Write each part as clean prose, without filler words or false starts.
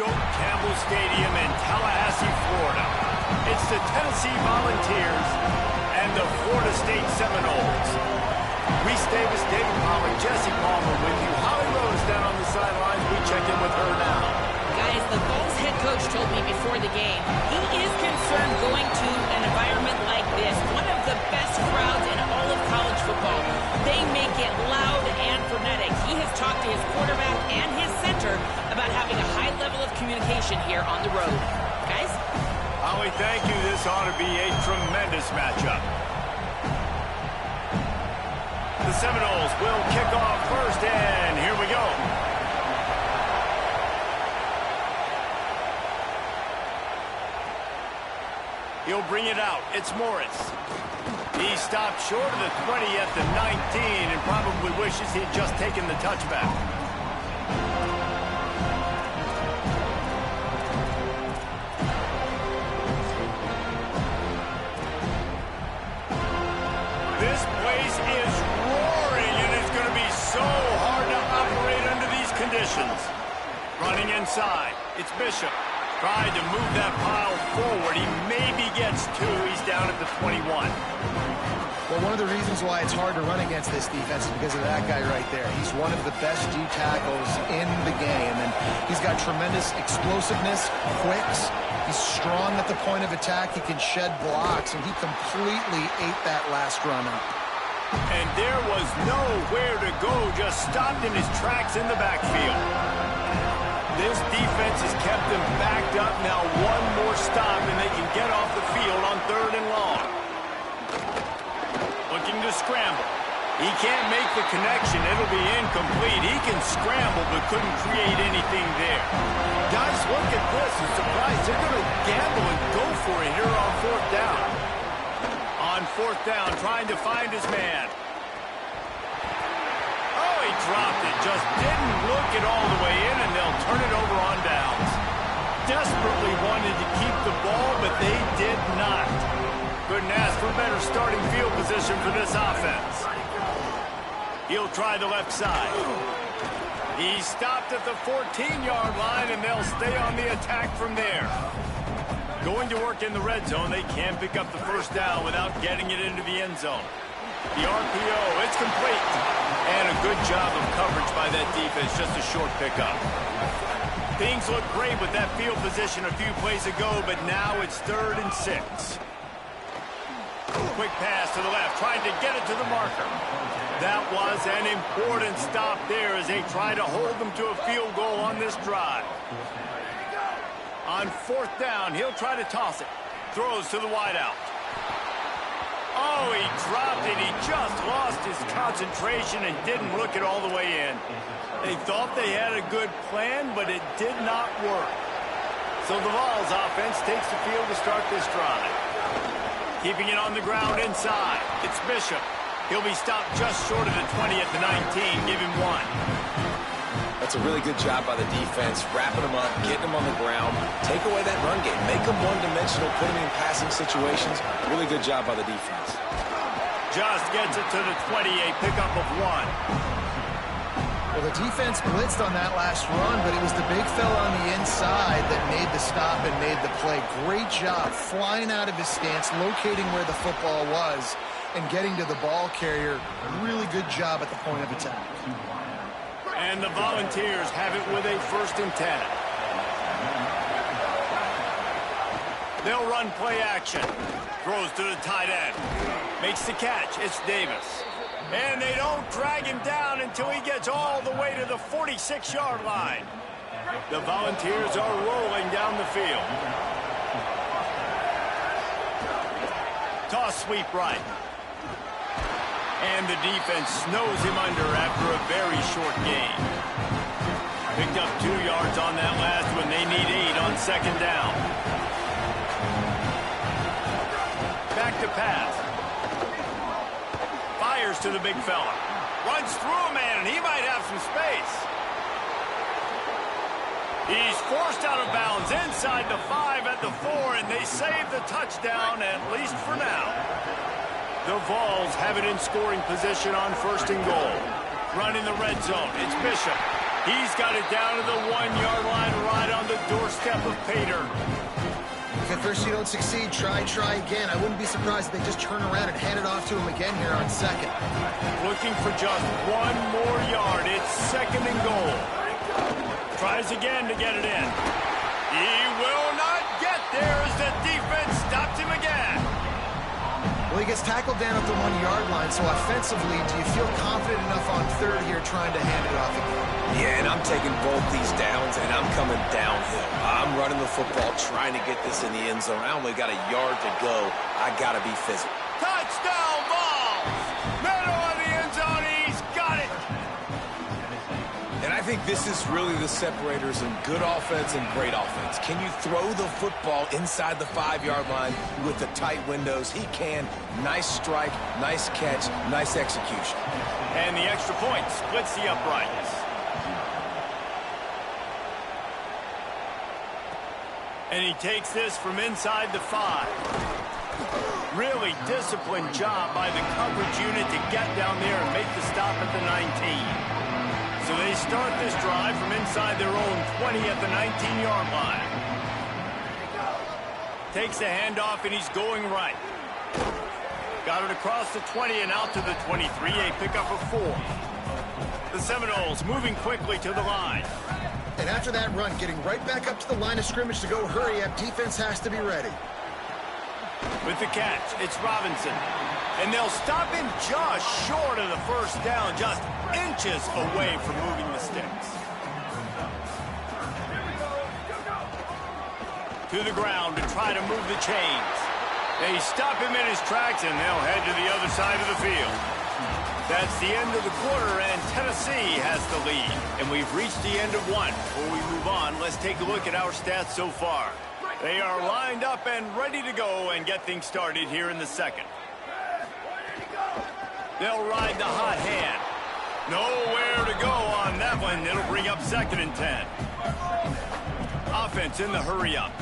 Campbell Stadium in Tallahassee, Florida. It's the Tennessee Volunteers and the Florida State Seminoles. Reese Davis, David Palmer, Jesse Palmer with you. Holly Rose down on the sidelines. We check in with her now. Guys, the Vols head coach told me before the game, he is concerned going to an environment like this. One of the best crowds in all of college football. They make it loud and frenetic. He has talked to his quarterback and his center about having a high level of communication here on the road. Guys? Holly, thank you. This ought to be a tremendous matchup. The Seminoles will kick off first, and here we go. He'll bring it out. It's Morris. He stopped short of the 20 at the 19 and probably wishes he'd just taken the touchback. This place is roaring, and it's going to be so hard to operate under these conditions. Running inside. It's Bishop. Tried to move that pile forward. He maybe gets two. He's down at the 21. Well, one of the reasons why it's hard to run against this defense is because of that guy right there. He's one of the best D tackles in the game, and he's got tremendous explosiveness, quicks. He's strong at the point of attack. He can shed blocks, and he completely ate that last run up. And there was nowhere to go, just stopped in his tracks in the backfield. This defense has kept them backed up. Now one more stop, and they can get off the field on 3rd and long. Looking to scramble. He can't make the connection. It'll be incomplete. He can scramble, but couldn't create anything there. Guys, look at this. I'm surprised. They're going to gamble and go for it here on 4th down. On 4th down, trying to find his man. Oh, he dropped it. Just didn't look it all the way in, and they'll turn it over on downs. Desperately wanted to keep the ball, but they did not. Couldn't ask for better starting field position for this offense. He'll try the left side. He stopped at the 14-yard line, and they'll stay on the attack from there. Going to work in the red zone. They can pick up the 1st down without getting it into the end zone. The RPO, it's complete. And a good job of coverage by that defense, just a short pickup. Things look great with that field position a few plays ago, but now it's 3rd and 6. Quick pass to the left, trying to get it to the marker. That was an important stop there as they try to hold them to a field goal on this drive. On 4th down, he'll try to toss it. Throws to the wideout. Oh, he dropped it. He just lost his concentration and didn't look it all the way in. They thought they had a good plan, but it did not work. So the Vols offense takes the field to start this drive. Keeping it on the ground inside. It's Bishop. He'll be stopped just short of the 20 at the 19. Give him 1. That's a really good job by the defense, wrapping them up, getting them on the ground, take away that run game, make them one-dimensional, put them in passing situations. Really good job by the defense. Just gets it to the 20, a pickup of 1. Well, the defense blitzed on that last run, but it was the big fella on the inside that made the stop and made the play. Great job flying out of his stance, locating where the football was, and getting to the ball carrier. Really good job at the point of attack. And the Volunteers have it with a 1st and 10. They'll run play action. Throws to the tight end. Makes the catch. It's Davis. And they don't drag him down until he gets all the way to the 46-yard line. The Volunteers are rolling down the field. Toss sweep right. And the defense snows him under after a very short gain. Picked up 2 yards on that last one. They need 8 on 2nd down. Back to pass. Fires to the big fella. Runs through a man, and he might have some space. He's forced out of bounds inside the 5 at the 4, and they save the touchdown, at least for now. The Vols have it in scoring position on 1st and goal. Run in the red zone. It's Bishop. He's got it down to the 1-yard line right on the doorstep of Pater. If at first you don't succeed, try again. I wouldn't be surprised if they just turn around and hand it off to him again here on second. Looking for just 1 more yard. It's 2nd and goal. Tries again to get it in. He will not get there as the defense stops him again. Well, he gets tackled down at the 1-yard line, so offensively, do you feel confident enough on third here trying to hand it off again? Yeah, and I'm taking both these downs, and I'm coming downhill. I'm running the football, trying to get this in the end zone. I only got a yard to go. I got to be physical. Touchdown ball! Middle of the end zone, he's got it! And I think this is really the separators in good offense and great offense. Can you throw the football inside the 5-yard line with the tight windows? He can. Nice strike, nice catch, nice execution. And the extra point splits the uprights. And he takes this from inside the 5. Really disciplined job by the coverage unit to get down there and make the stop at the 19. So they start this drive from inside their own 20 at the 19-yard line. Takes the handoff, and he's going right. Got it across the 20 and out to the 23, a pickup of 4. The Seminoles moving quickly to the line. And after that run, getting right back up to the line of scrimmage to go hurry up, defense has to be ready. With the catch, it's Robinson. And they'll stop him just short of the first down, just inches away from moving the sticks. To the ground to try to move the chains. They stop him in his tracks, and they'll head to the other side of the field. That's the end of the quarter, and Tennessee has the lead. And we've reached the end of one. Before we move on, let's take a look at our stats so far. They are lined up and ready to go and get things started here in the second. They'll ride the hot hand. Nowhere to go on that one. It'll bring up 2nd and 10. Offense in the hurry-up.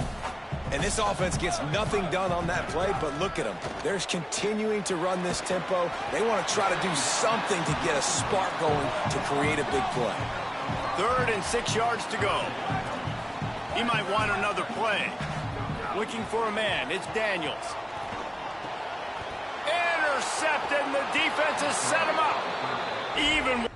And this offense gets nothing done on that play, but look at them. They're continuing to run this tempo. They want to try to do something to get a spark going to create a big play. 3rd and 6 yards to go. He might want another play. Looking for a man. It's Daniels. Intercepted, and the defense has set him up. Even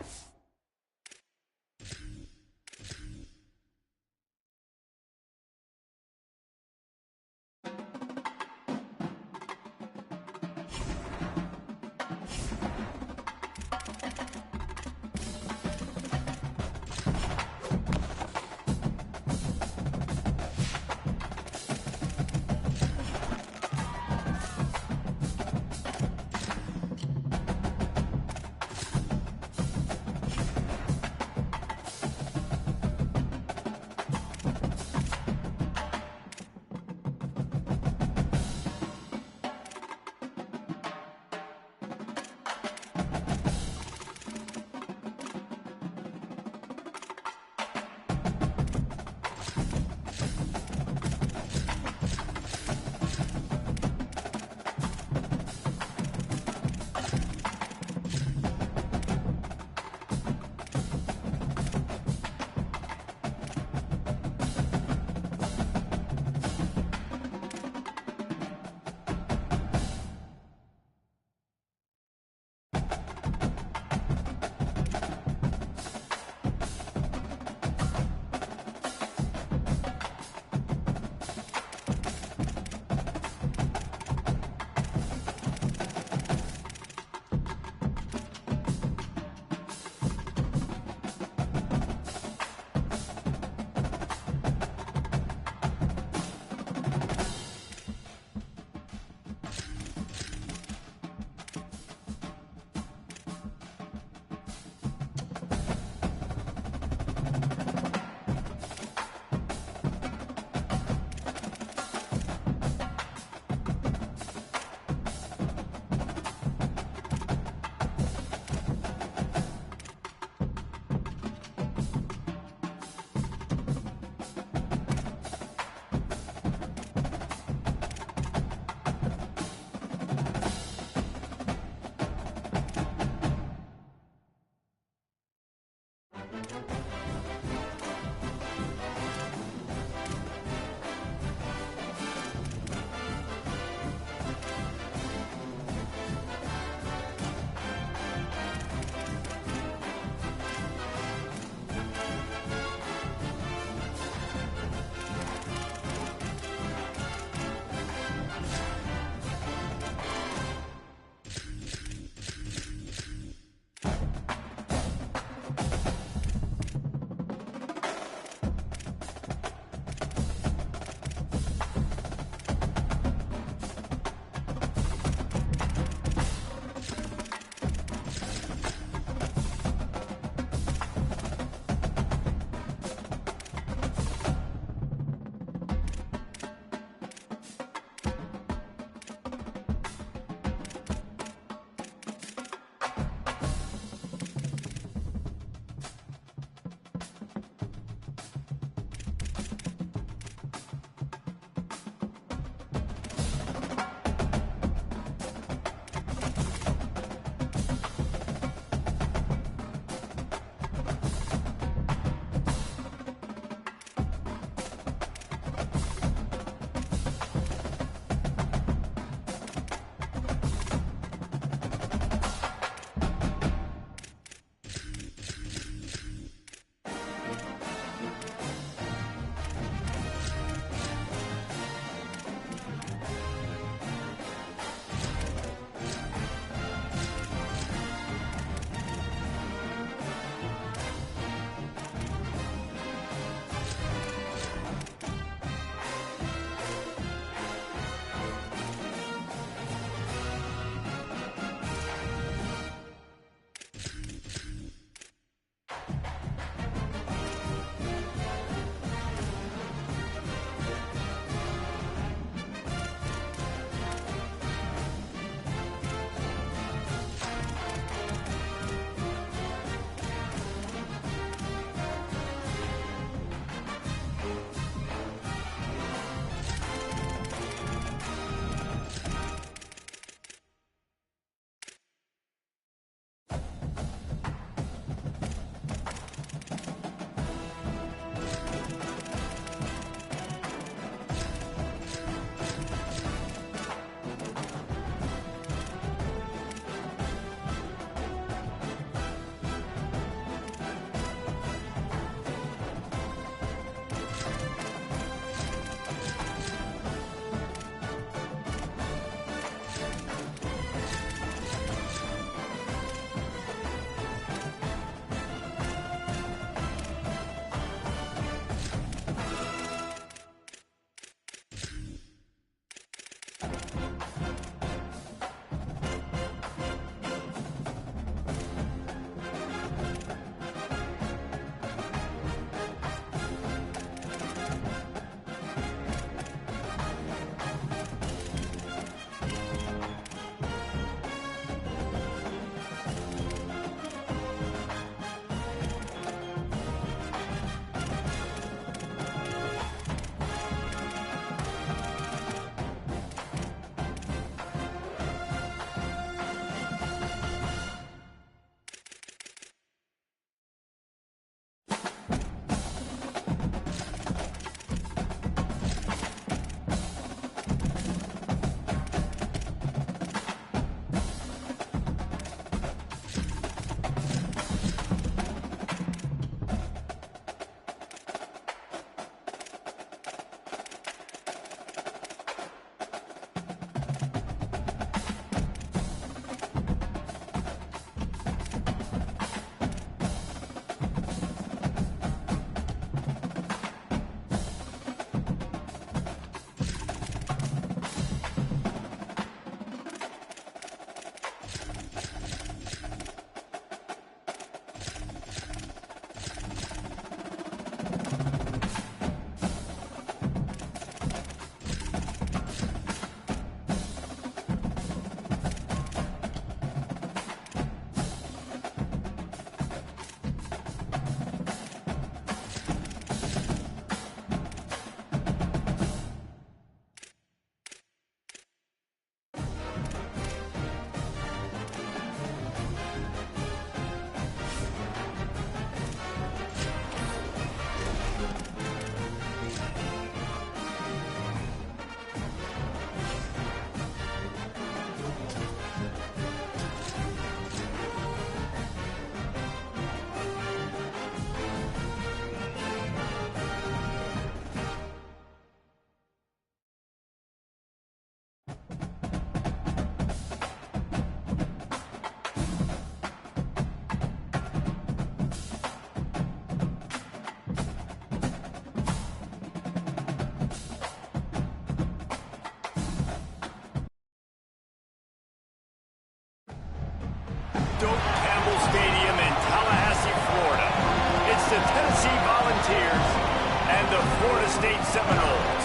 Florida State Seminoles.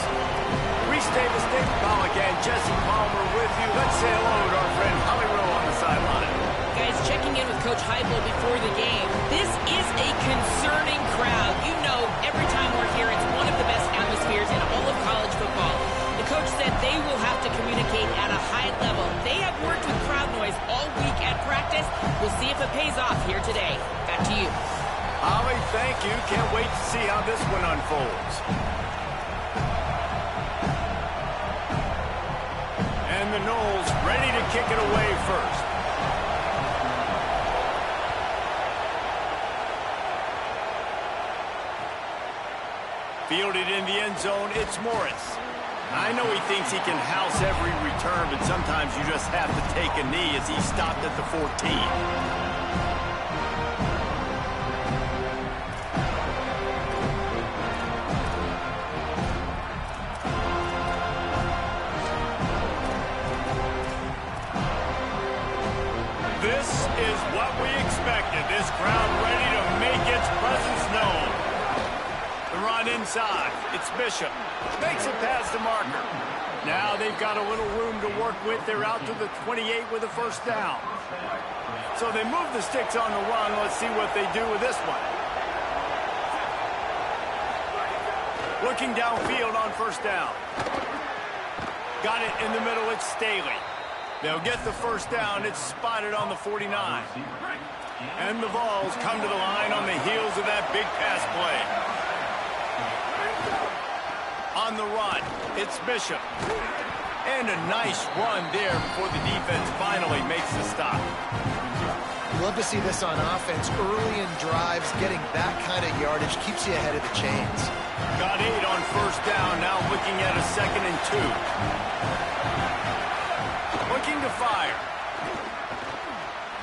Reese Davis, David Pollack, and Jesse Palmer with you. Let's say hello to our friend Holly Rowe on the sideline. Guys, checking in with Coach Heupel before the game. This is a concerning crowd. You know, every time we're here, it's one of the best atmospheres in all of college football. The coach said they will have to communicate at a high level. They have worked with crowd noise all week at practice. We'll see if it pays off here today. Back to you. Holly, thank you. Can't wait to see how this one unfolds. And the Noles ready to kick it away first. Fielded in the end zone, it's Morris. I know he thinks he can house every return, but sometimes you just have to take a knee as he stopped at the 14. This is what we expected. This crowd ready to make its presence known. The run inside. It's Bishop. Makes it past the marker. Now they've got a little room to work with. They're out to the 28 with a first down. So they move the sticks on the run. Let's see what they do with this one. Looking downfield on first down. Got it in the middle. It's Staley. They'll get the first down. It's spotted on the 49. And the Vols come to the line on the heels of that big pass play. On the run, it's Bishop. And a nice run there before the defense finally makes the stop. Love to see this on offense. Early in drives, getting that kind of yardage keeps you ahead of the chains. Got 8 on first down, now looking at a 2nd and 2. Looking to fire.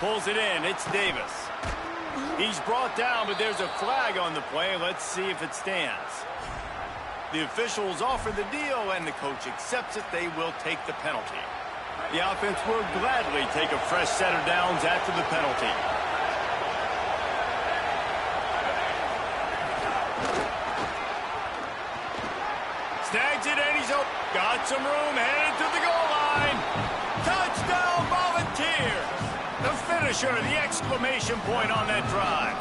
Pulls it in, it's Davis. He's brought down, but there's a flag on the play. Let's see if it stands. The officials offer the deal, and the coach accepts it. They will take the penalty. The offense will gladly take a fresh set of downs after the penalty. Snags it, and he's open. Got some room, headed to the goal line. Touchdown, Volunteers! The finisher, the exclamation point on that drive.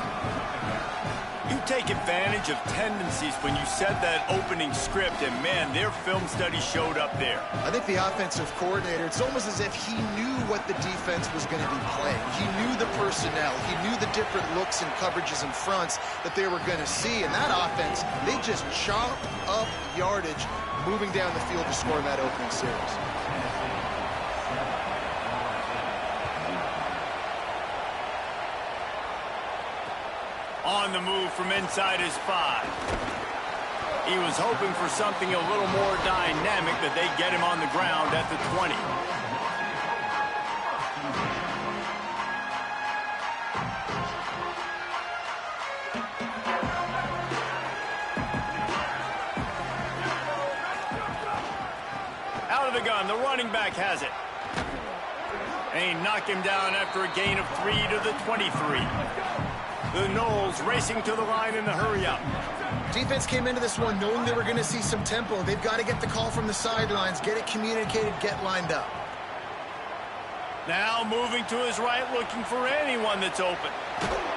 You take advantage of tendencies when you said that opening script, and man, their film study showed up there. I think the offensive coordinator, it's almost as if he knew what the defense was going to be playing. He knew the personnel. He knew the different looks and coverages and fronts that they were going to see. And that offense, they just chop up yardage moving down the field to score in that opening series. On the move from inside his 5. He was hoping for something a little more dynamic, that they get him on the ground at the 20. Out of the gun, the running back has it. And he knocked him down after a gain of 3 to the 23. The Noles racing to the line in the hurry-up. Defense came into this one knowing they were going to see some tempo. They've got to get the call from the sidelines, get it communicated, get lined up. Now moving to his right, looking for anyone that's open.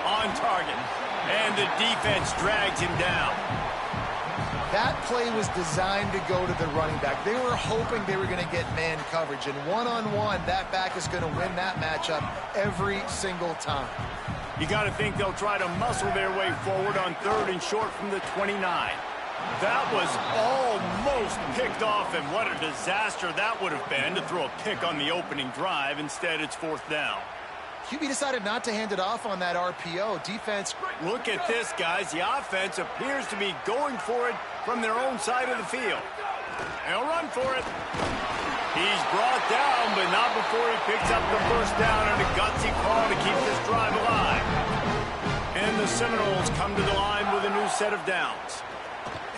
On target. And the defense drags him down. That play was designed to go to the running back. They were hoping they were going to get man coverage. And one-on-one, that back is going to win that matchup every single time. You got to think they'll try to muscle their way forward on 3rd and short from the 29. That was almost picked off, and what a disaster that would have been to throw a pick on the opening drive. Instead, it's 4th down. QB decided not to hand it off on that RPO. Defense. Look at this, guys. The offense appears to be going for it from their own side of the field. They'll run for it. He's brought down, but not before he picks up the first down and a gutsy call to keep this drive alive. And the Seminoles come to the line with a new set of downs.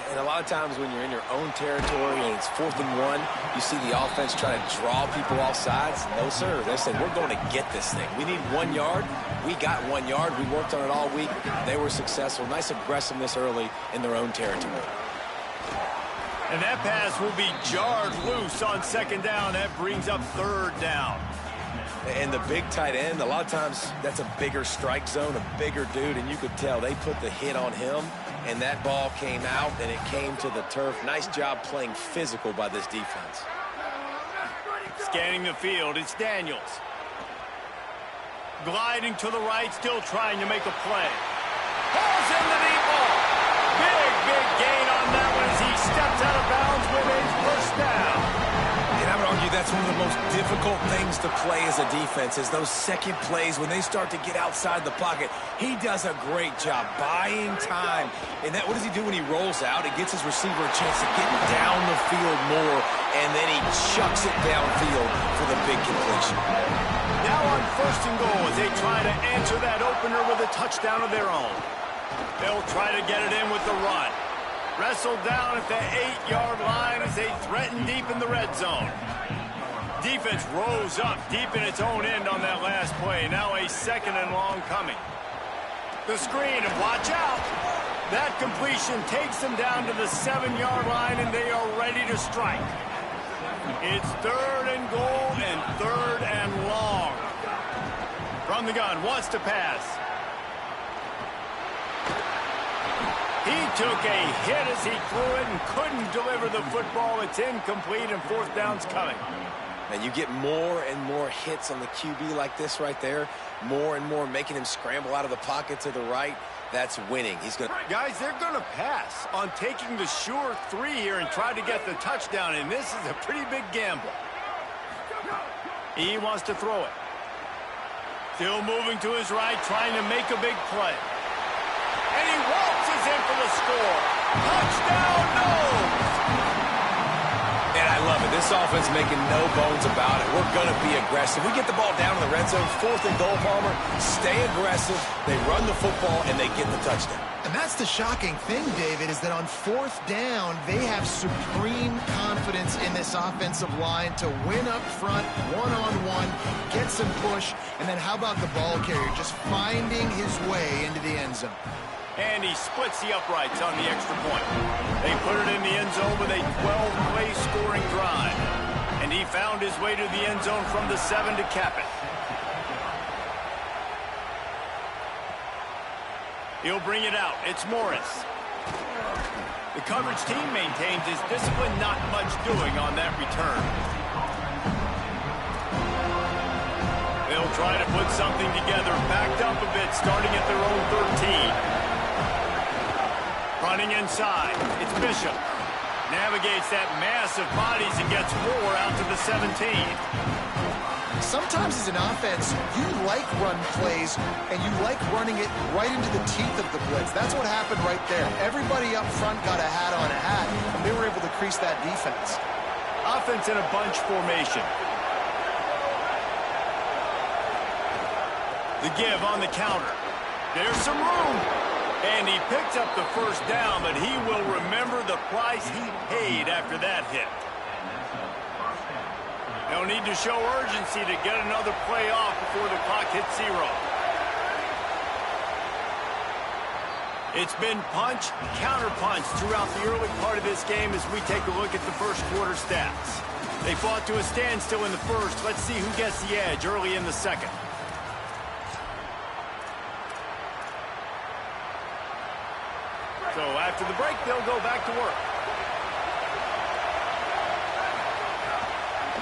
And a lot of times when you're in your own territory and it's 4th and 1, you see the offense try to draw people off sides. No, sir. They say, we're going to get this thing. We need 1 yard. We got 1 yard. We worked on it all week. They were successful. Nice aggressiveness early in their own territory. And that pass will be jarred loose on second down. That brings up third down. And the big tight end, a lot of times that's a bigger strike zone, a bigger dude, and you could tell they put the hit on him, and that ball came out, and it came to the turf. Nice job playing physical by this defense. Scanning the field, it's Daniels. Gliding to the right, still trying to make a play. Balls in the deep ball. Big gain on that one as he steps out of bounds with a first down. And I would argue that's one of the most difficult things to play as a defense is those second plays when they start to get outside the pocket. He does a great job buying time. And what does he do when he rolls out? It gets his receiver a chance to get down the field more, and then he chucks it downfield for the big completion. Now on first and goal as they try to answer that opener with a touchdown of their own. They'll try to get it in with the run. Wrestled down at the 8-yard line as they threaten deep in the red zone. Defense rose up deep in its own end on that last play. Now a second and long coming. The screen, and watch out. That completion takes them down to the 7-yard line, and they are ready to strike. It's third and goal and third and long. From the gun, wants to pass. He took a hit as he threw it and couldn't deliver the football. It's incomplete, and fourth down's coming. And you get more and more hits on the QB like this right there. More and more making him scramble out of the pocket to the right. That's winning. He's going to... Guys, they're going to pass on taking the sure three here and try to get the touchdown, and this is a pretty big gamble. He wants to throw it. Still moving to his right, trying to make a big play. And he waltzes in for the score. Touchdown, no! And I love it. This offense making no bones about it. We're going to be aggressive. We get the ball down in the red zone, fourth and goal, Palmer. Stay aggressive. They run the football, and they get the touchdown. And that's the shocking thing, David, is that on fourth down, they have supreme confidence in this offensive line to win up front, one-on-one, get some push, and then how about the ball carrier just finding his way into the end zone? And he splits the uprights on the extra point. They put it in the end zone with a 12-play scoring drive. And he found his way to the end zone from the 7 to cap it. He'll bring it out. It's Morris. The coverage team maintains his discipline, not much doing on that return. They'll try to put something together, backed up a bit, starting at their own 13. Running inside, it's Bishop. Navigates that mass of bodies and gets more out to the 17. Sometimes as an offense, you like run plays, and you like running it right into the teeth of the blitz. That's what happened right there. Everybody up front got a hat on a hat, and they were able to crease that defense. Offense in a bunch formation. The give on the counter. There's some room. And he picked up the first down, but he will remember the price he paid after that hit. They'll need to show urgency to get another play off before the clock hits 0. It's been punch, counter-punch throughout the early part of this game as we take a look at the first quarter stats. They fought to a standstill in the first. Let's see who gets the edge early in the second. So after the break, they'll go back to work.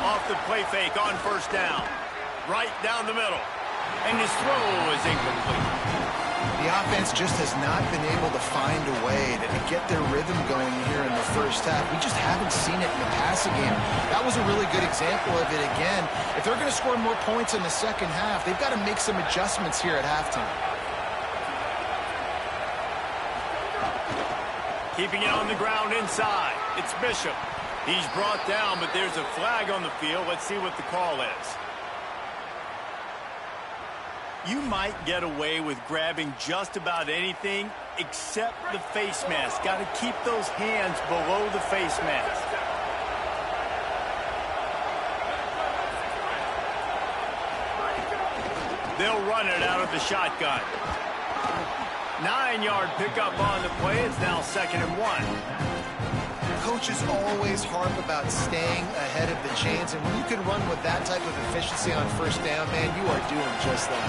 Off the play fake on first down. Right down the middle. And his throw is incomplete. The offense just has not been able to find a way to get their rhythm going here in the first half. We just haven't seen it in the passing game. That was a really good example of it again. If they're going to score more points in the second half, they've got to make some adjustments here at halftime. Keeping it on the ground inside. It's Bishop. He's brought down, but there's a flag on the field. Let's see what the call is. You might get away with grabbing just about anything except the face mask. Got to keep those hands below the face mask. They'll run it out of the shotgun. 9-yard pickup on the play. It's now 2nd and 1. coaches always harp about staying ahead of the chains, and when you can run with that type of efficiency on first down, man, you are doing just that.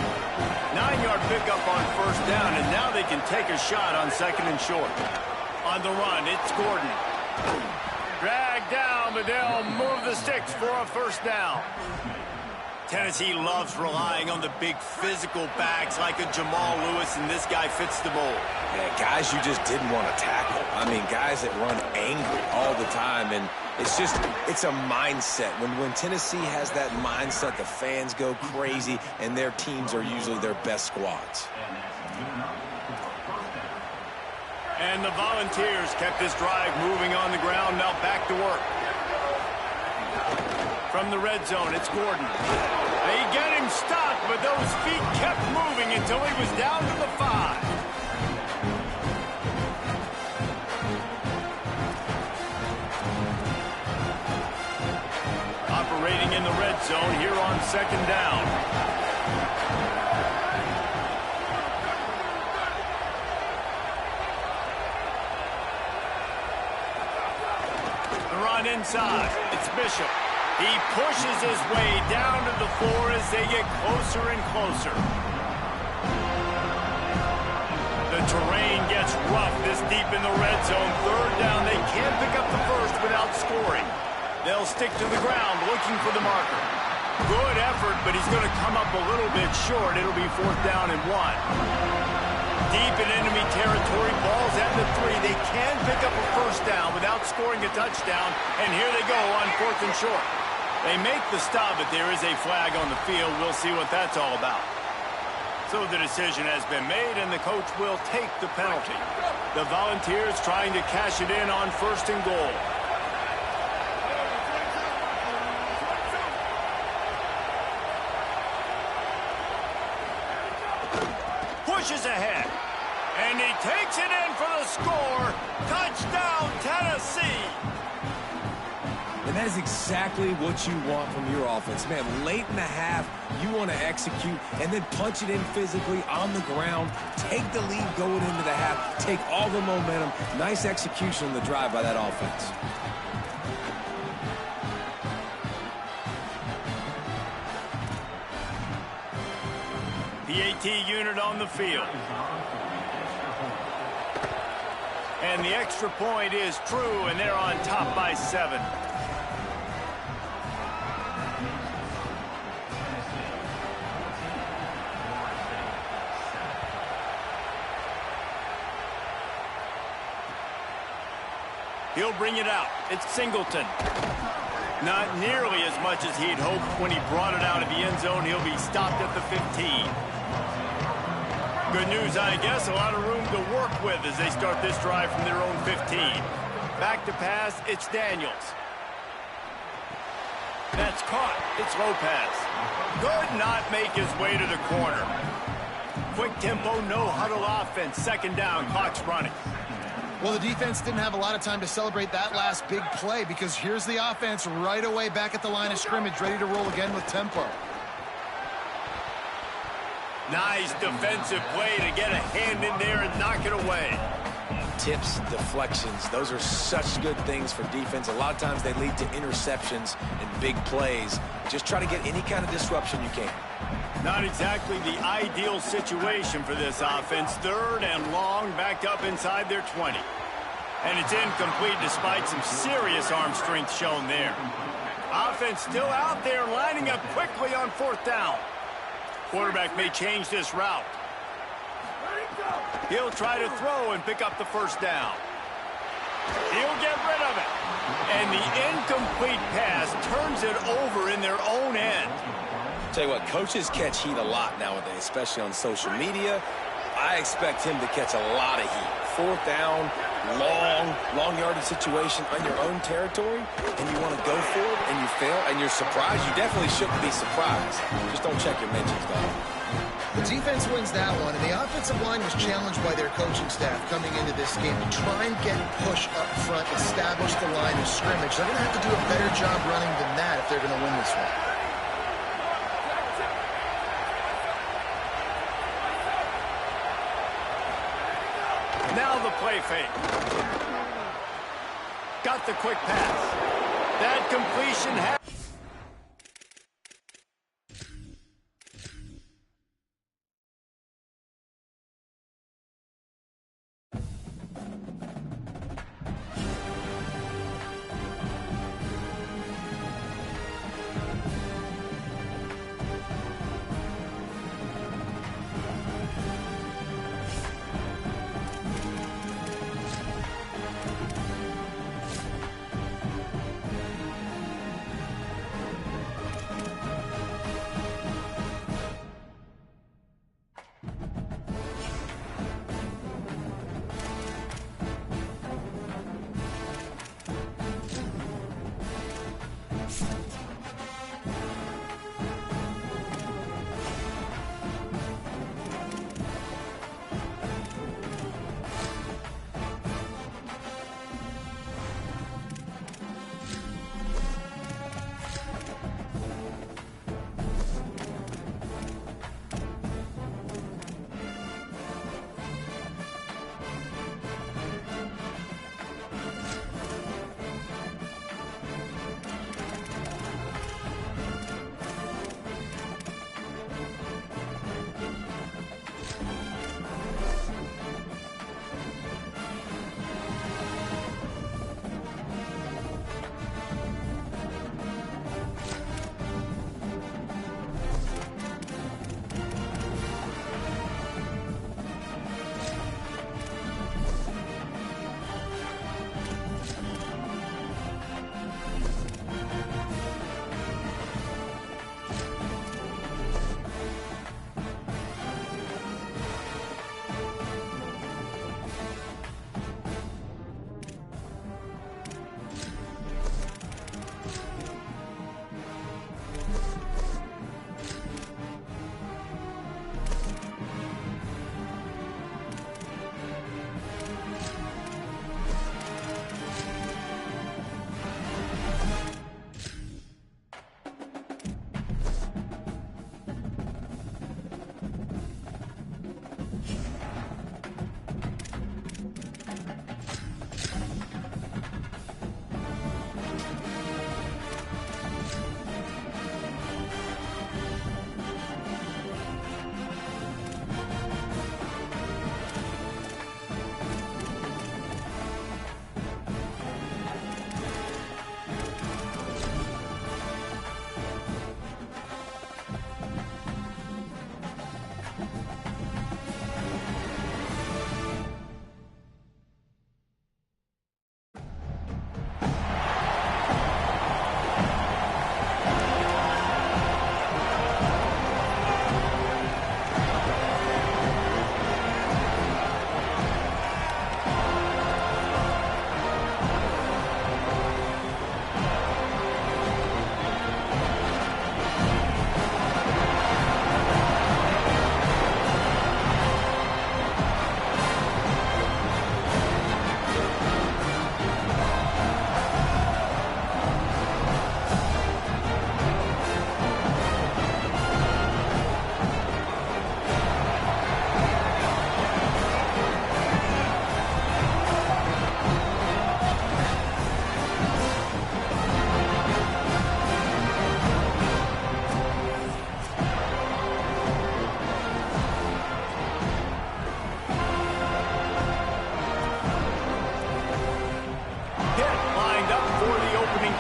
9-yard pickup on first down, and now they can take a shot on second and short. On the run, it's Gordon. Dragged down, but they'll move the sticks for a first down. Tennessee loves relying on the big physical backs like a Jamal Lewis, and this guy fits the mold. Yeah, guys you just didn't want to tackle. I mean, guys that run angry all the time, and it's a mindset. When Tennessee has that mindset, the fans go crazy, and their teams are usually their best squads. And the Volunteers kept this drive moving on the ground, now back to work. From the red zone, it's Gordon. They get him stopped, but those feet kept moving until he was down to the 5. Operating in the red zone here on second down. The run inside. It's Bishop. He pushes his way down to the floor as they get closer and closer. The terrain gets rough this deep in the red zone. Third down, they can't pick up the first without scoring. They'll stick to the ground looking for the marker. Good effort, but he's going to come up a little bit short. It'll be fourth down and 1. Deep in enemy territory, ball's at the 3. They can pick up a first down without scoring a touchdown, and here they go on fourth and short. They make the stop, but there is a flag on the field. We'll see what that's all about. So the decision has been made, and the coach will take the penalty. The Volunteers trying to cash it in on first and goal. Pushes ahead, and he takes it in for the score. Touchdown, Tennessee! And that is exactly what you want from your offense. Man, late in the half, you want to execute and then punch it in physically on the ground. Take the lead going into the half. Take all the momentum. Nice execution on the drive by that offense. The AT unit on the field. And the extra point is true, and they're on top by 7. He'll bring it out. It's Singleton. Not nearly as much as he'd hoped when he brought it out of the end zone. He'll be stopped at the 15. Good news, I guess. A lot of room to work with as they start this drive from their own 15. Back to pass, it's Daniels. That's caught. It's Lopez. Could not make his way to the corner. Quick tempo, no huddle offense. Second down, clock's running. Well, the defense didn't have a lot of time to celebrate that last big play because here's the offense right away back at the line of scrimmage, ready to roll again with tempo. Nice defensive play to get a hand in there and knock it away. Tips, deflections, those are such good things for defense. A lot of times they lead to interceptions and big plays. Just try to get any kind of disruption you can. Not exactly the ideal situation for this offense. Third and long, backed up inside their 20. And it's incomplete despite some serious arm strength shown there. Offense still out there, lining up quickly on fourth down. Quarterback may change this route. He'll try to throw and pick up the first down. He'll get rid of it. And the incomplete pass turns it over in their own end. Tell you what, coaches catch heat a lot nowadays, especially on social media. I expect him to catch a lot of heat. Fourth down, long yardage situation on your own territory, and you want to go for it, and you fail, and you're surprised. You definitely shouldn't be surprised. Just don't check your mentions, dog. The defense wins that one, and the offensive line was challenged by their coaching staff coming into this game to try and get push up front, establish the line of scrimmage. They're going to have to do a better job running than that if they're going to win this one. Now the play fake. got the quick pass. That completion has...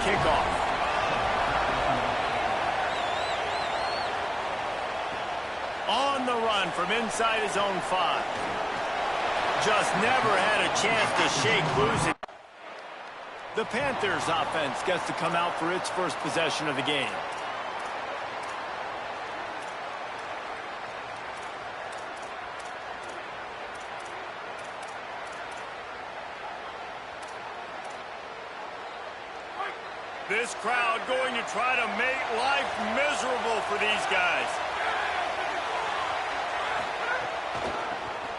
kickoff. On the run from inside his own 5. Just never had a chance to shake loose. The Panthers offense gets to come out for its first possession of the game. This crowd going to try to make life miserable for these guys.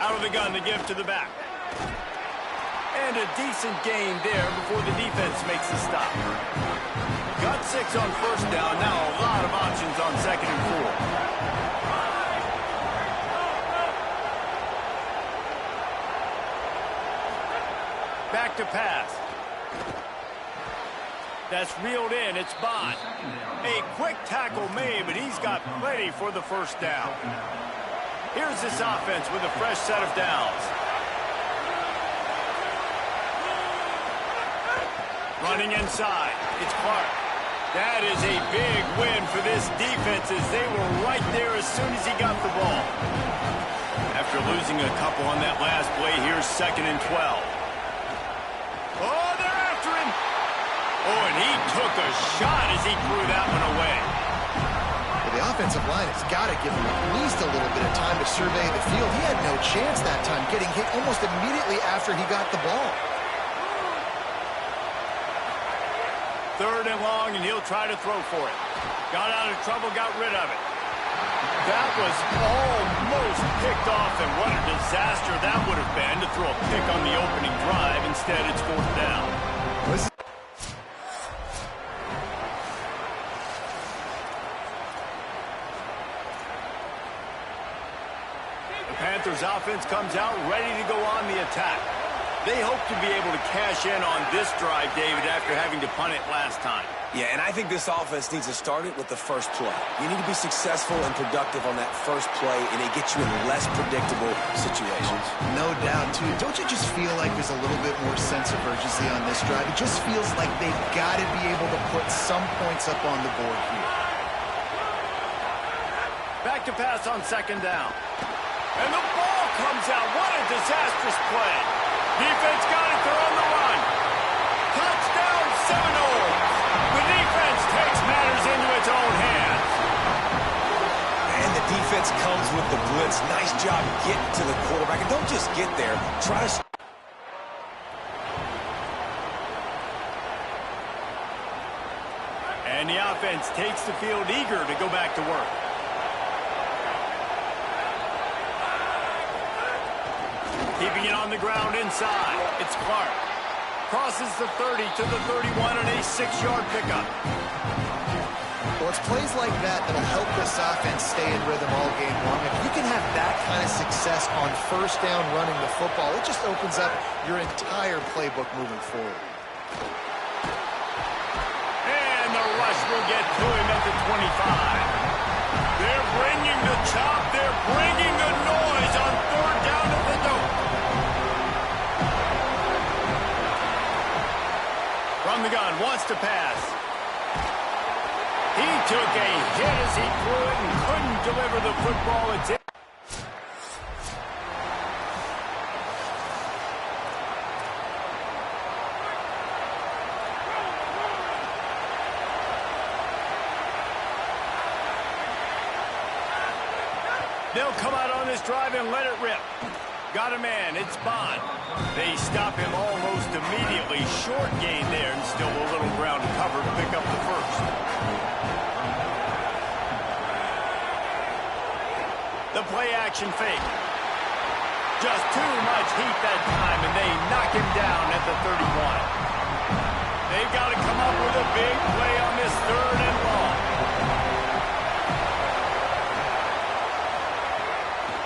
Out of the gun to give to the back. And a decent gain there before the defense makes the stop. Got 6 on first down. Now a lot of options on 2nd and 4. Back to pass. That's reeled in. It's Bond. A quick tackle made, but he's got plenty for the first down. Here's this offense with a fresh set of downs. Running inside. It's Clark. That is a big win for this defense as they were right there as soon as he got the ball. After losing a couple on that last play, here's 2nd and 12. Oh, they're after him. Oh, and he took a shot as he threw that one away. Well, the offensive line has got to give him at least a little bit of time to survey the field. He had no chance that time, getting hit almost immediately after he got the ball. 3rd and long, and he'll try to throw for it. Got out of trouble, got rid of it. That was almost picked off, and what a disaster that would have been to throw a pick on the opening drive. Instead, it's 4th down. The Panthers offense comes out ready to go on the attack. They hope to be able to cash in on this drive, David, after having to punt it last time. Yeah, and I think this offense needs to start it with the first play. You need to be successful and productive on that first play, and it gets you in less predictable situations. No doubt, too. Don't you just feel like there's a little bit more sense of urgency on this drive? It just feels like they've got to be able to put some points up on the board here. Back to pass on 2nd down. And the ball comes out. What a disastrous play. Defense got it. They're on the run. Touchdown, Seminoles. The defense takes matters into its own hands. And the defense comes with the blitz. Nice job getting to the quarterback. And don't just get there. Try to... And the offense takes the field eager to go back to work. Keeping it on the ground inside. It's Clark. Crosses the 30 to the 31 and a 6-yard pickup. Well, it's plays like that that'll help this offense stay in rhythm all game long. If you can have that kind of success on 1st down running the football, it just opens up your entire playbook moving forward. And the rush will get to him at the 25. They're bringing the chop. They're bringing the noise on 3rd down at the dope. From the gun, wants to pass. He took a hit as he threw it and couldn't deliver the football. It's in. They'll come out on this drive and let it rip. Got a man. It's Bond. They stop him almost immediately. Short gain there and still a little ground to cover to pick up the first. The play action fake. Just too much heat that time, and they knock him down at the 31. They've got to come up with a big play on this 3rd and long.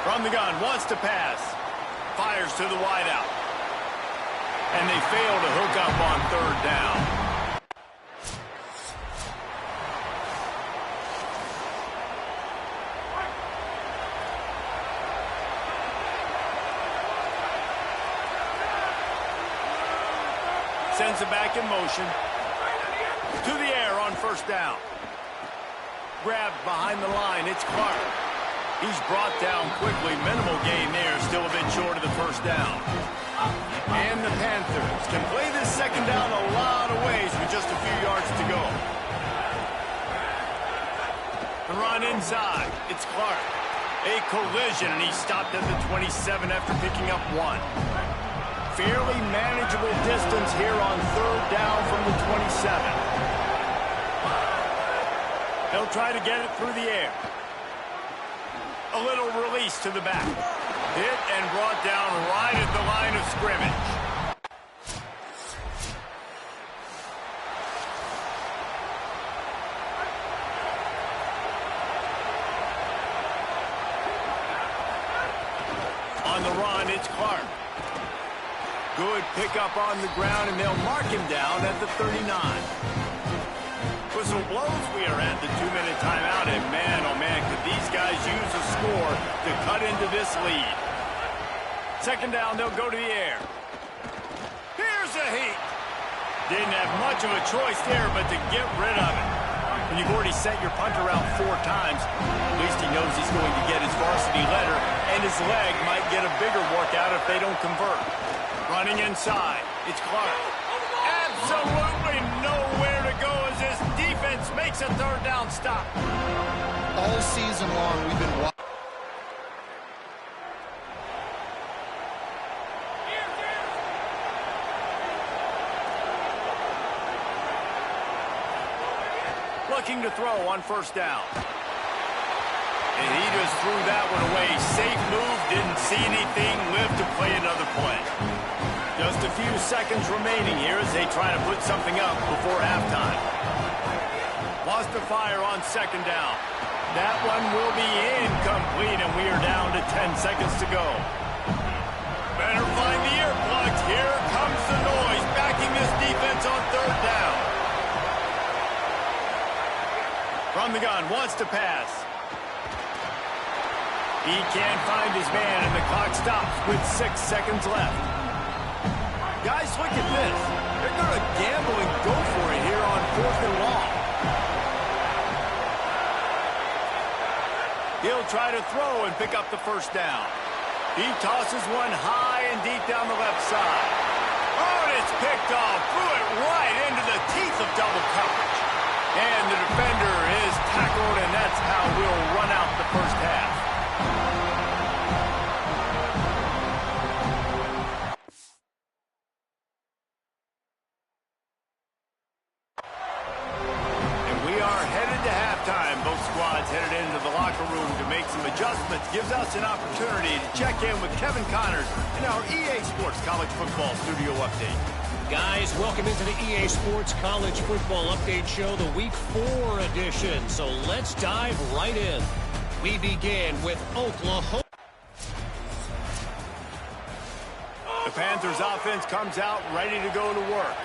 From the gun, wants to pass. Fires to the wideout. And they fail to hook up on 3rd down. Sends it back in motion. To the air on 1st down. Grabbed behind the line. It's Clark. He's brought down quickly. Minimal gain there. Still a bit short of the 1st down. And the Panthers can play this 2nd down a lot of ways with just a few yards to go. The run inside. It's Clark. A collision, and he stopped at the 27 after picking up 1. Fairly manageable distance here on 3rd down from the 27. They'll try to get it through the air. A little release to the back. Hit and brought down right at the line of scrimmage. On the run, it's Clark. Good pickup on the ground, and they'll mark him down at the 39. whistle blows. We are at the 2-minute timeout, and man, oh man, could these guys use a score to cut into this lead. Second down, they'll go to the air. Here's a heat. Didn't have much of a choice there, but to get rid of it. When you've already sent your punter out 4 times, at least he knows he's going to get his varsity letter, and his leg might get a bigger workout if they don't convert. Running inside, it's Clark. Absolutely nowhere to go as this defense makes a third down stop. All season long, we've been watching. Looking to throw on first down. And he just threw that one away. Safe move, didn't see anything, lived to play another play. Just a few seconds remaining here as they try to put something up before halftime. Lost the fire on second down. That one will be incomplete, and we are down to 10 seconds to go. Better find the earplugs. Here comes the noise, backing this defense on third down. From the gun, wants to pass. He can't find his man, and the clock stops with 6 seconds left. Guys, look at this. They're going to gamble and go for it here on 4th and long. He'll try to throw and pick up the first down. He tosses one high and deep down the left side. Oh, and it's picked off. Threw it right into the teeth of double coverage. And the defender is tackled, and that's how we'll run out the first half. And we are headed to halftime. Both squads headed into the locker room to make some adjustments. Gives us an opportunity to check in with Kevin Connors in our EA Sports College Football Studio Update. Guys, welcome into the EA Sports College Football Update Show, the Week 4 edition. So let's dive right in. We begin with Oklahoma. The Panthers offense comes out ready to go to work.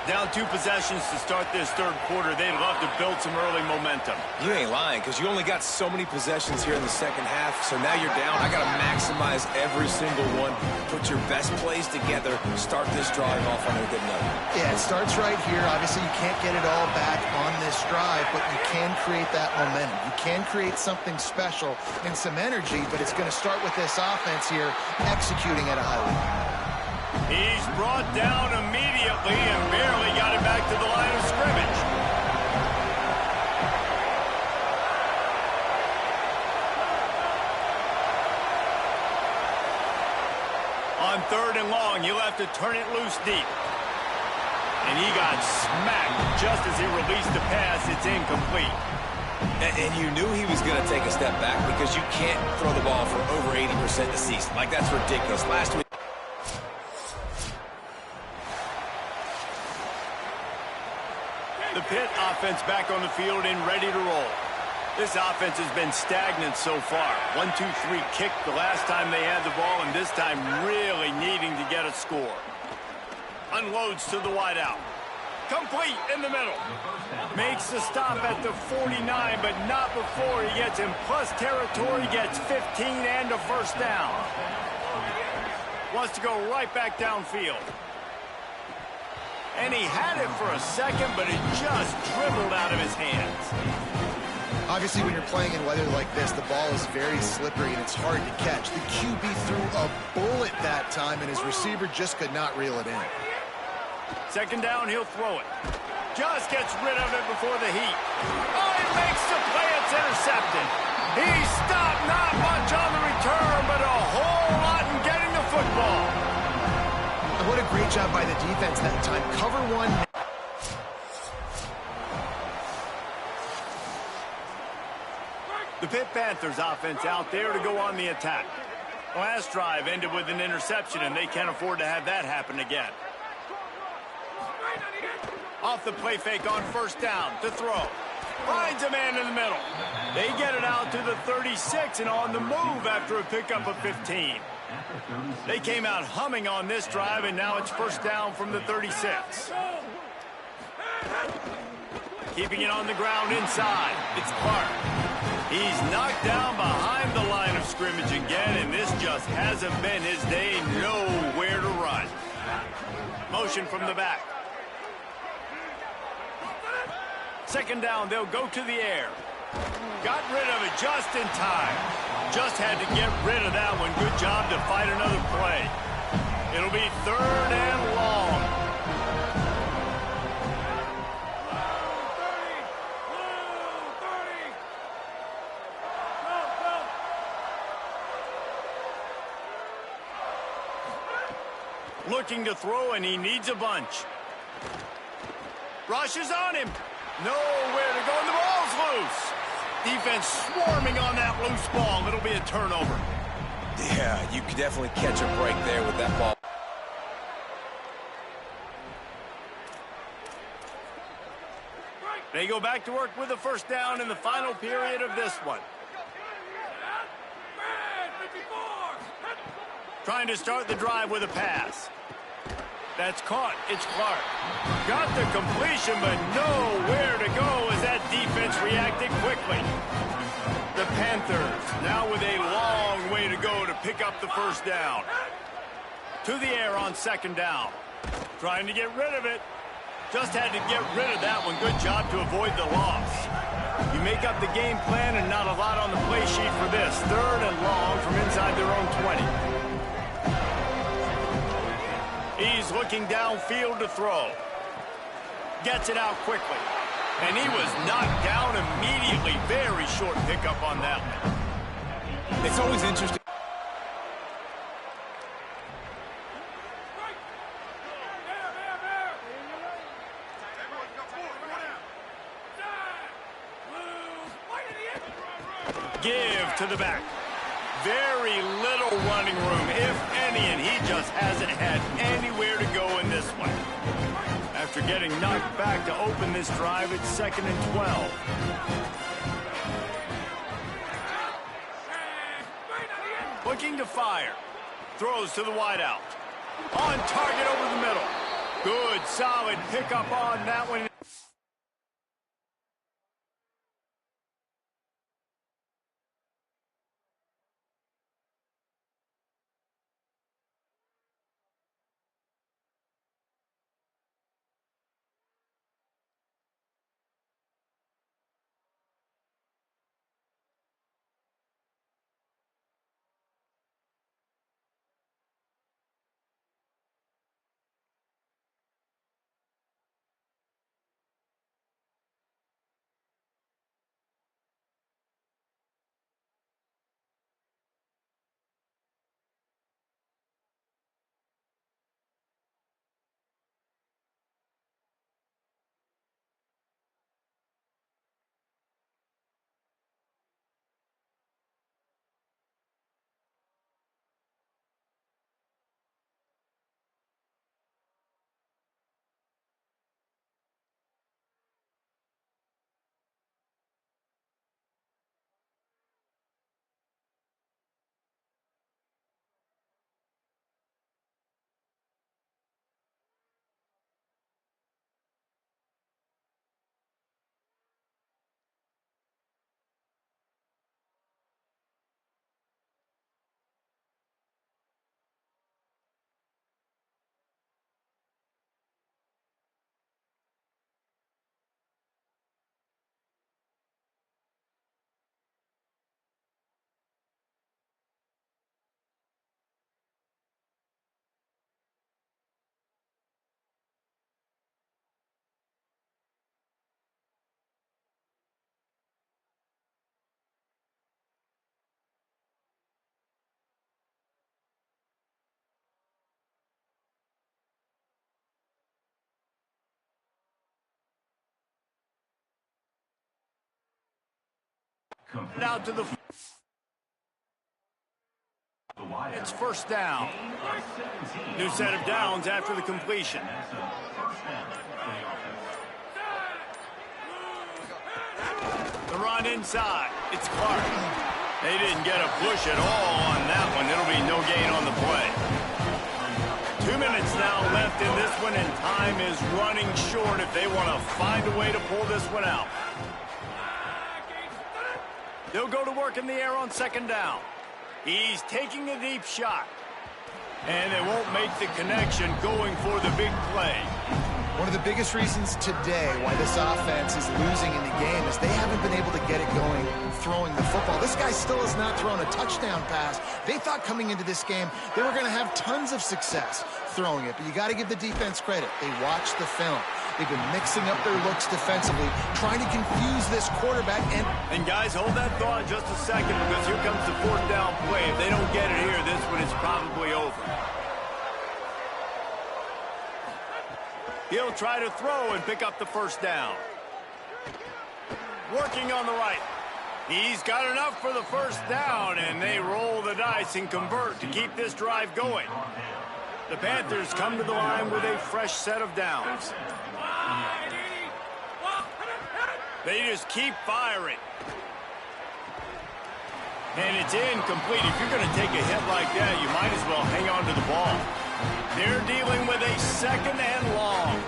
Down 2 possessions to start this third quarter. They'd love to build some early momentum. You ain't lying, because you only got so many possessions here in the second half, so now you're down. I got to maximize every single one. Put your best plays together. Start this drive off on a good note. Yeah, it starts right here. Obviously, you can't get it all back on this drive, but you can create that momentum. You can create something special and some energy, but it's going to start with this offense here executing at a high level. He's brought down immediately and barely got it back to the line of scrimmage. On third and long, you'll have to turn it loose deep. And he got smacked just as he released the pass. It's incomplete. And you knew he was going to take a step back because you can't throw the ball for over 80% this season. Like, that's ridiculous. Last week. The Pitt offense back on the field and ready to roll. This offense has been stagnant so far. 1-2-3 kick the last time they had the ball, and this time really needing to get a score. Unloads to the wideout. Complete in the middle. Makes the stop at the 49, but not before he gets in plus territory, gets 15 and a first down. Wants to go right back downfield. And he had it for a second, but it just dribbled out of his hands. Obviously, when you're playing in weather like this, the ball is very slippery and it's hard to catch. The QB threw a bullet that time, and his receiver just could not reel it in. Second down, he'll throw it. Just gets rid of it before the heat. Oh, he makes the play. It's intercepted. He stopped, not much on the return, but a whole lot in getting the football. And what a great job by the defense that time. Cover one. The Pitt Panthers offense out there to go on the attack. Last drive ended with an interception, and they can't afford to have that happen again. Off the play fake on first down to throw. Finds a man in the middle. They get it out to the 36 and on the move after a pickup of 15. They came out humming on this drive, and now it's first down from the 36. Keeping it on the ground inside. It's Clark. He's knocked down behind the line of scrimmage again, and this just hasn't been his day. Nowhere to run. Motion from the back. Second down, they'll go to the air. Got rid of it just in time. Just had to get rid of that one. Good job to fight another play. It'll be third and long. Looking to throw, and he needs a bunch. Rush is on him. Nowhere to go, and the ball's loose. Defense swarming on that loose ball. It'll be a turnover. Yeah, you could definitely catch a break there with that ball. They go back to work with a first down in the final period of this one. Trying to start the drive with a pass. That's caught. It's Clark. Got the completion, but nowhere to go as that defense reacted quickly. The Panthers now with a long way to go to pick up the first down. To the air on second down. Trying to get rid of it. Just had to get rid of that one. Good job to avoid the loss. You make up the game plan and not a lot on the play sheet for this. Third and long from inside their own 20. He's looking downfield to throw. Gets it out quickly. And he was knocked down immediately. Very short pickup on that one. It's always interesting. Give to the back. Very little running room, if any, and he just hasn't had anywhere to go in this one. After getting knocked back to open this drive, it's 2nd and 12. Looking to fire. Throws to the wideout. On target over the middle. Good, solid pickup on that one. Out to the... It's first down. New set of downs after the completion. The run inside. It's Clark. They didn't get a push at all on that one. It'll be no gain on the play. 2 minutes now left in this one, and time is running short if they want to find a way to pull this one out. They'll go to work in the air on second down. He's taking a deep shot. And they won't make the connection going for the big play. One of the biggest reasons today why this offense is losing in the game is they haven't been able to get it going throwing the football. This guy still has not thrown a touchdown pass. They thought coming into this game they were going to have tons of success throwing it, but you got to give the defense credit. They watched the film. They've been mixing up their looks defensively, trying to confuse this quarterback. And guys, hold that thought just a second, because here comes the fourth down play. If they don't get it here, this one is probably over. He'll try to throw and pick up the first down. Working on the right. He's got enough for the first down, and they roll the dice and convert to keep this drive going. The Panthers come to the line with a fresh set of downs. They just keep firing. And it's incomplete. If you're going to take a hit like that, you might as well hang on to the ball. They're dealing with a second and long.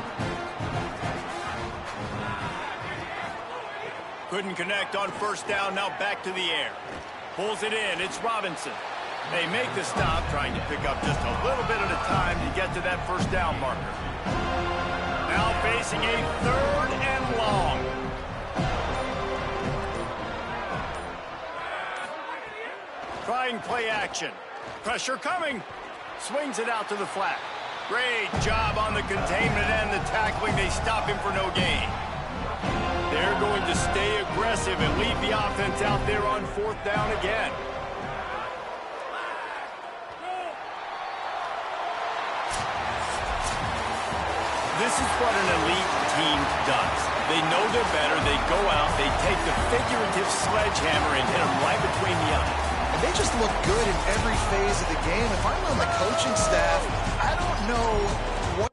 Couldn't connect on first down. Now back to the air. Pulls it in. It's Robinson. They make the stop, trying to pick up just a little bit at a time to get to that first down marker. Now facing a third and long. Trying play action. Pressure coming. Swings it out to the flat. Great job on the containment and the tackling. They stop him for no gain. They're going to stay aggressive and lead the offense out there on fourth down again. This is what an elite team does. They know they're better. They go out. They take the figurative sledgehammer and hit them right between the eyes. They just look good in every phase of the game. If I'm on the coaching staff, I don't know what.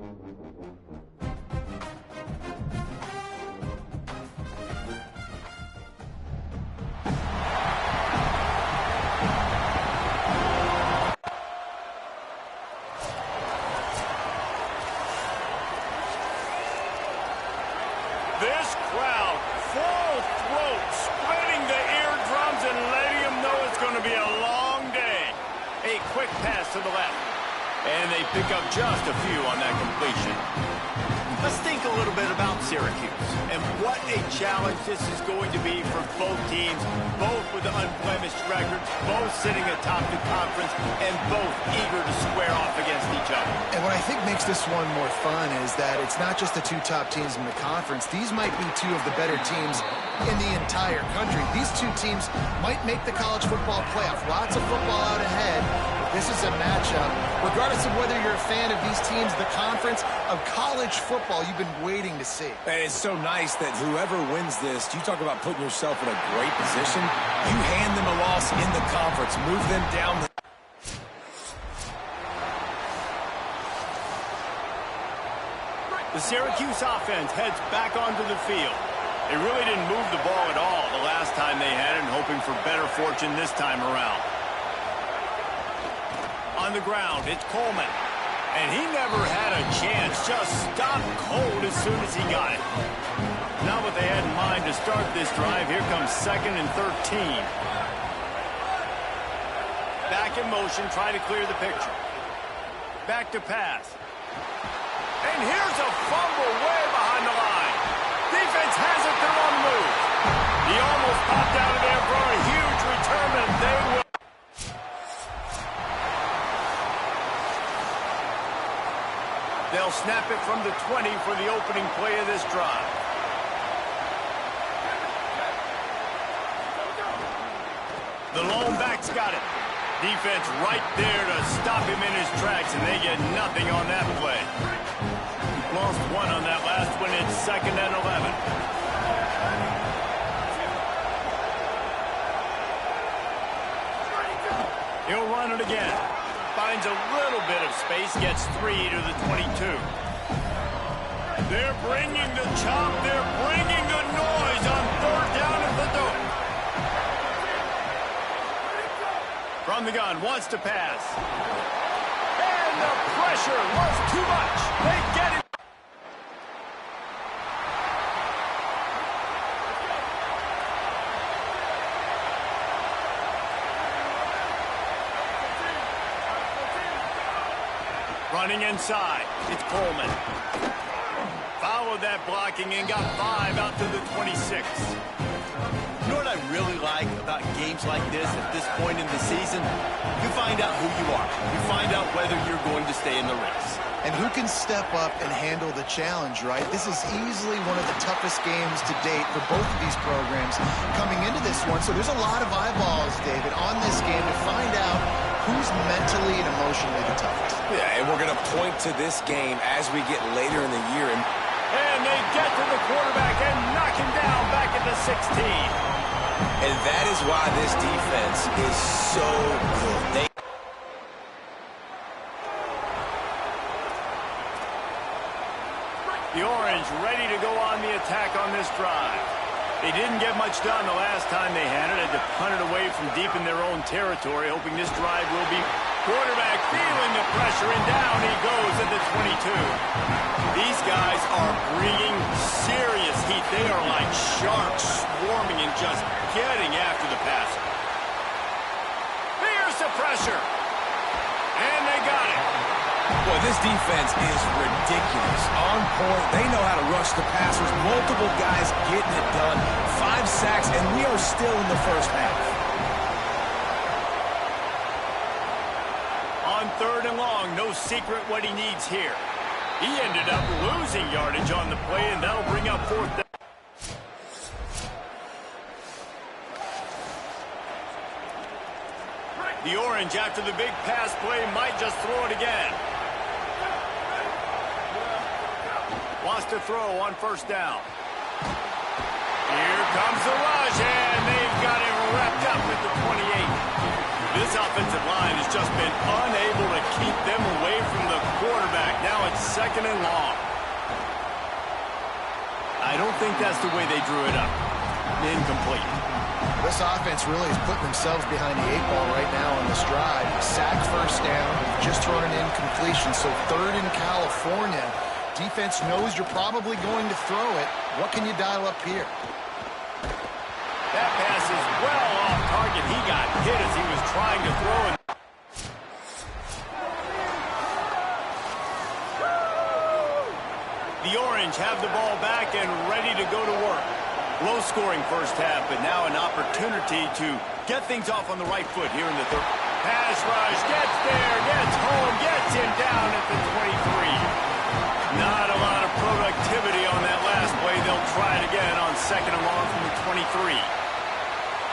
This crowd, full throat, spreading the eardrums and letting them know it's going to be a long day. A quick pass to the left. And they pick up just a few on that completion. Let's think a little bit about Syracuse and what a challenge this is going to be for both teams, both with unblemished records, both sitting atop the conference, and both eager to square off against each other. And what I think makes this one more fun is that it's not just the two top teams in the conference. These might be two of the better teams in the entire country. These two teams might make the college football playoff. Lots of football out ahead. This is a matchup, regardless of whether you're a fan of these teams, the conference of college football you've been waiting to see. And it's so nice that whoever wins this, you talk about putting yourself in a great position. You hand them a loss in the conference, move them down the... The Syracuse offense heads back onto the field. They really didn't move the ball at all the last time they had it, and hoping for better fortune this time around. On the ground, it's Coleman. And he never had a chance. Just stopped cold as soon as he got it. Not what they had in mind to start this drive. Here comes 2nd and 13. Back in motion, trying to clear the picture. Back to pass. And here's a fumble way behind the line. Defense has it, they're on the move. He almost popped out of there for a huge return, and they will. They'll snap it from the 20 for the opening play of this drive. The lone back's got it. Defense right there to stop him in his tracks, and they get nothing on that play. Lost one on that last one. It's 2nd and 11. He'll run it again. Finds a little bit of space, gets 3 to the 22. They're bringing the chop, they're bringing the noise on 3rd down at the door. From the gun, wants to pass. And the pressure was too much. They get it. Running inside, it's Coleman. Followed that blocking and got 5 out to the 26. You know what I really like about games like this at this point in the season? You find out who you are. You find out whether you're going to stay in the race. And who can step up and handle the challenge, right? This is easily one of the toughest games to date for both of these programs coming into this one. So there's a lot of eyeballs, David, on this game to find out who's mentally and emotionally the toughest. Yeah, and we're going to point to this game as we get later in the year. And they get to the quarterback and knock him down back at the 16. And that is why this defense is so good. The Orange ready to go on the attack on this drive. They didn't get much done the last time they had it. Had to punt it away from deep in their own territory, hoping this drive will be quarterback feeling the pressure, and down he goes at the 22. These guys are bringing serious heat. They are like sharks swarming and just getting after the passer. Here's the pressure. And they got it. Boy, this defense is ridiculous. On point. They know how to rush the passers. Multiple guys getting it done. 5 sacks, and we are still in the first half. On 3rd and long, no secret what he needs here. He ended up losing yardage on the play, and that'll bring up 4th down. The Orange, after the big pass play, might just throw it again. Wants to throw on 1st down. Here comes the rush, and they've got him wrapped up at the 28. This offensive line has just been unable to keep them away from the quarterback. Now it's 2nd and long. I don't think that's the way they drew it up. Incomplete. This offense really is putting themselves behind the 8 ball right now on this drive. Sack, 1st down, just thrown an incompletion. So 3rd in California. Defense knows you're probably going to throw it. What can you dial up here? That pass is well off target. He got hit as he was trying to throw it. The Orange have the ball back and ready to go to work. Low-scoring first half, but now an opportunity to get things off on the right foot here in the 3rd. Pass rush, gets there, gets home, gets him down at the 23. Not a lot of productivity on that last play. They'll try it again on 2nd and long from the 23.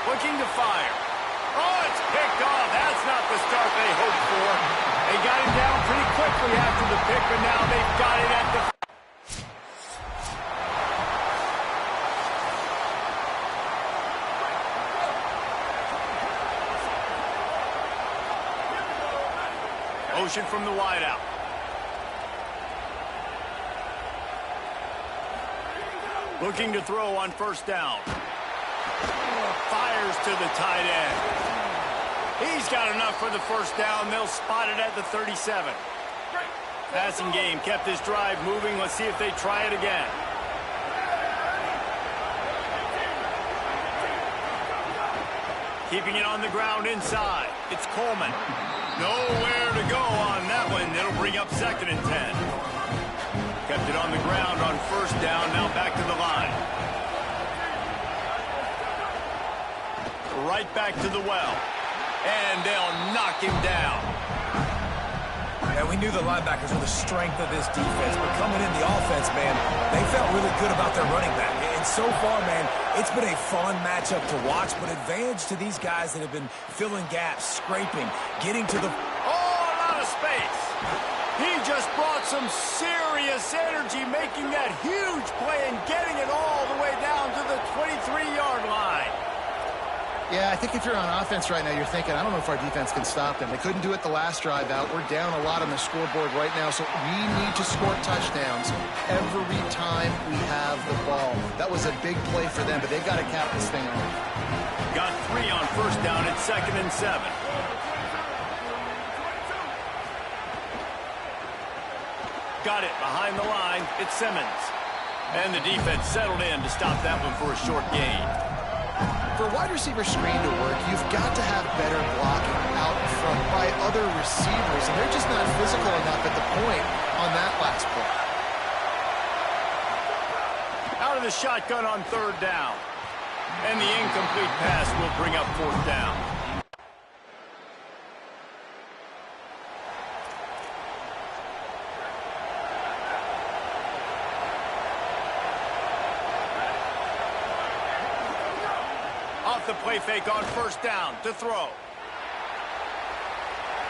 Looking to fire. Oh, it's picked off. That's not the start they hoped for. They got him down pretty quickly after the pick, but now they've got it at the... Motion from the wideout. Looking to throw on 1st down. Fires to the tight end. He's got enough for the 1st down. They'll spot it at the 37. Passing game kept this drive moving. Let's see if they try it again. Keeping it on the ground inside. It's Coleman. Nowhere to go on that one. It'll bring up 2nd and 10. Kept it on the ground on 1st down. Now back to the line. Right back to the well. And they'll knock him down. And we knew the linebackers were the strength of this defense, but coming in the offense, man, they felt really good about their running back. And so far, man, it's been a fun matchup to watch, but advantage to these guys that have been filling gaps, scraping, getting to the... Oh, a lot of space. He just brought some serious energy, making that huge play and getting it all the way down to the 23-yard line. Yeah, I think if you're on offense right now, you're thinking, I don't know if our defense can stop them. They couldn't do it the last drive out. We're down a lot on the scoreboard right now, so we need to score touchdowns every time we have the ball. That was a big play for them, but they've got to cap this thing off. Got 3 on 1st down at 2nd and 7. Got it behind the line. It's Simmons. And the defense settled in to stop that one for a short gain. For a wide receiver screen to work, you've got to have better blocking out front by other receivers, and they're just not physical enough at the point on that last play. Out of the shotgun on 3rd down. And the incomplete pass will bring up 4th down. Off the play fake on 1st down to throw.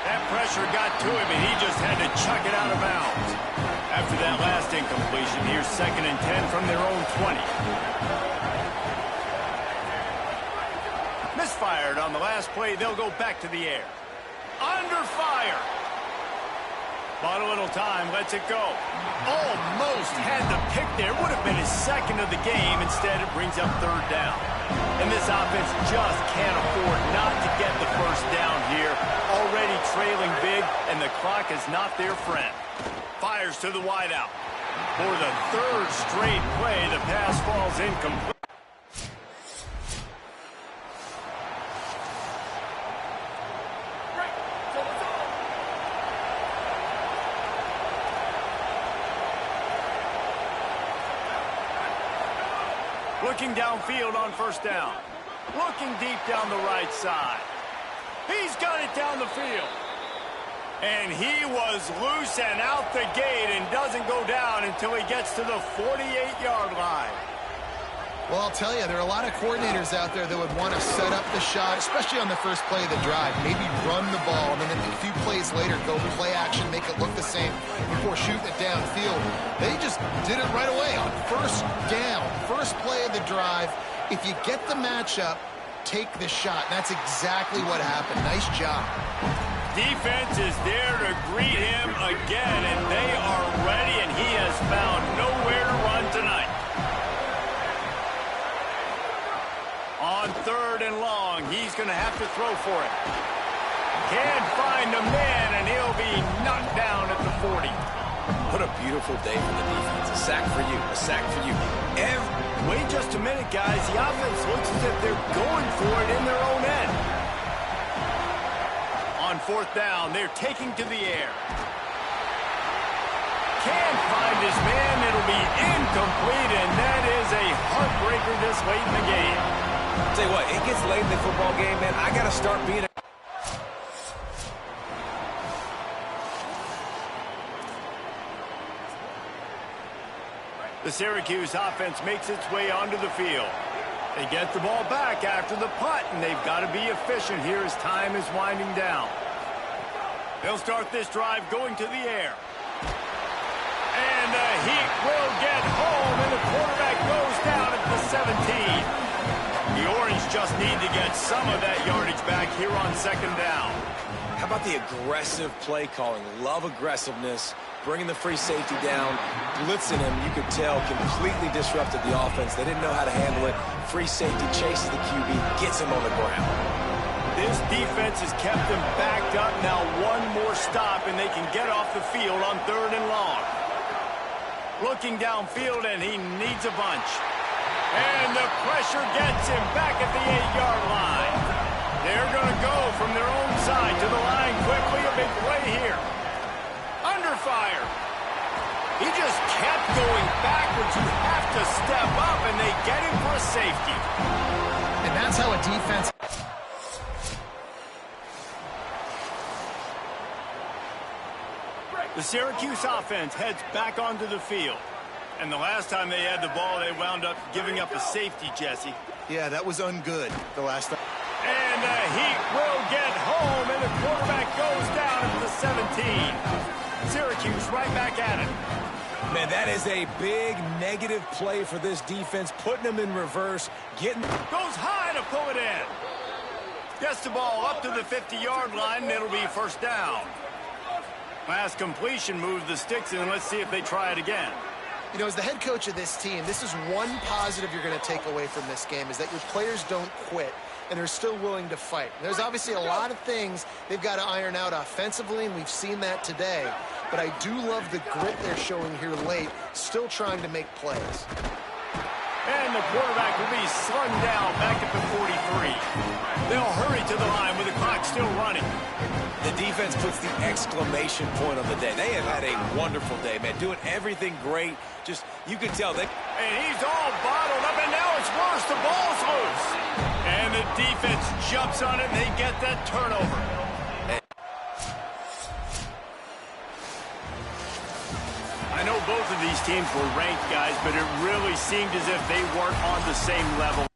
That pressure got to him, and he just had to chuck it out of bounds. After that last incompletion, here's 2nd and 10 from their own 20. Misfired on the last play. They'll go back to the air. Under fire. Bought a little time, lets it go. Almost had the pick there. Would have been his 2nd of the game. Instead, it brings up 3rd down. And this offense just can't afford not to get the 1st down here. Already trailing big, and the clock is not their friend. Fires to the wideout. For the 3rd straight play, the pass falls incomplete. Looking downfield on 1st down. Looking deep down the right side. He's got it down the field. And he was loose and out the gate and doesn't go down until he gets to the 48-yard line. Well, I'll tell you, there are a lot of coordinators out there that would want to set up the shot, especially on the first play of the drive, maybe run the ball, and then a few plays later go play action, make it look the same before shooting it downfield. They just did it right away on 1st down, first play of the drive. If you get the matchup, take the shot. And that's exactly what happened. Nice job. Defense is there to greet him again, and they are ready, and he has found nowhere to run tonight. On 3rd and long, he's going to have to throw for it. Can't find a man, and he'll be knocked down at the 40. What a beautiful day for the defense. A sack for you. A sack for you. Wait just a minute, guys. The offense looks as if they're going for it in their own end. On 4th down, they're taking to the air. Can't find his man. It'll be incomplete, and that is a heartbreaker this late in the game. I'll tell you what, it gets late in the football game, man. I got to start being The Syracuse offense makes its way onto the field. They get the ball back after the punt, and they've got to be efficient here as time is winding down. They'll start this drive going to the air. And the Heat will get home, and the quarterback goes down at the 17. The Orange just need to get some of that yardage back here on 2nd down. How about the aggressive play calling? Love aggressiveness, bringing the free safety down, blitzing him. You could tell completely disrupted the offense. They didn't know how to handle it. Free safety chases the QB, gets him on the ground. This defense has kept them backed up. Now one more stop, and they can get off the field on 3rd and long. Looking downfield, and he needs a bunch. And the pressure gets him back at the 8-yard line. They're going to go from their own side to the line quickly. A big play here. Under fire. He just kept going backwards. You have to step up, and they get him for a safety. And that's how a defense... The Syracuse offense heads back onto the field. And the last time they had the ball, they wound up giving up a safety, Jesse. Yeah, that was ungood the last time. And the Heat will get home, and the quarterback goes down at the 17. Syracuse right back at it. Man, that is a big negative play for this defense, putting them in reverse, Goes high to pull it in. Gets the ball up to the 50-yard line, and it'll be 1st down. Last completion moves the sticks in. Let's see if they try it again. You know, as the head coach of this team, this is one positive you're going to take away from this game, is that your players don't quit, and they're still willing to fight. There's obviously a lot of things they've got to iron out offensively, and we've seen that today. But I do love the grit they're showing here late, still trying to make plays. And the quarterback will be slung down back at the 43. They'll hurry to the line with the clock still running. The defense puts the exclamation point on the day. They have had a wonderful day, man. Doing everything great. Just, you can tell they... And he's all bottled up, and now it's worse. The ball's loose. And the defense jumps on it, and they get that turnover. I know both of these teams were ranked, guys, but it really seemed as if they weren't on the same level.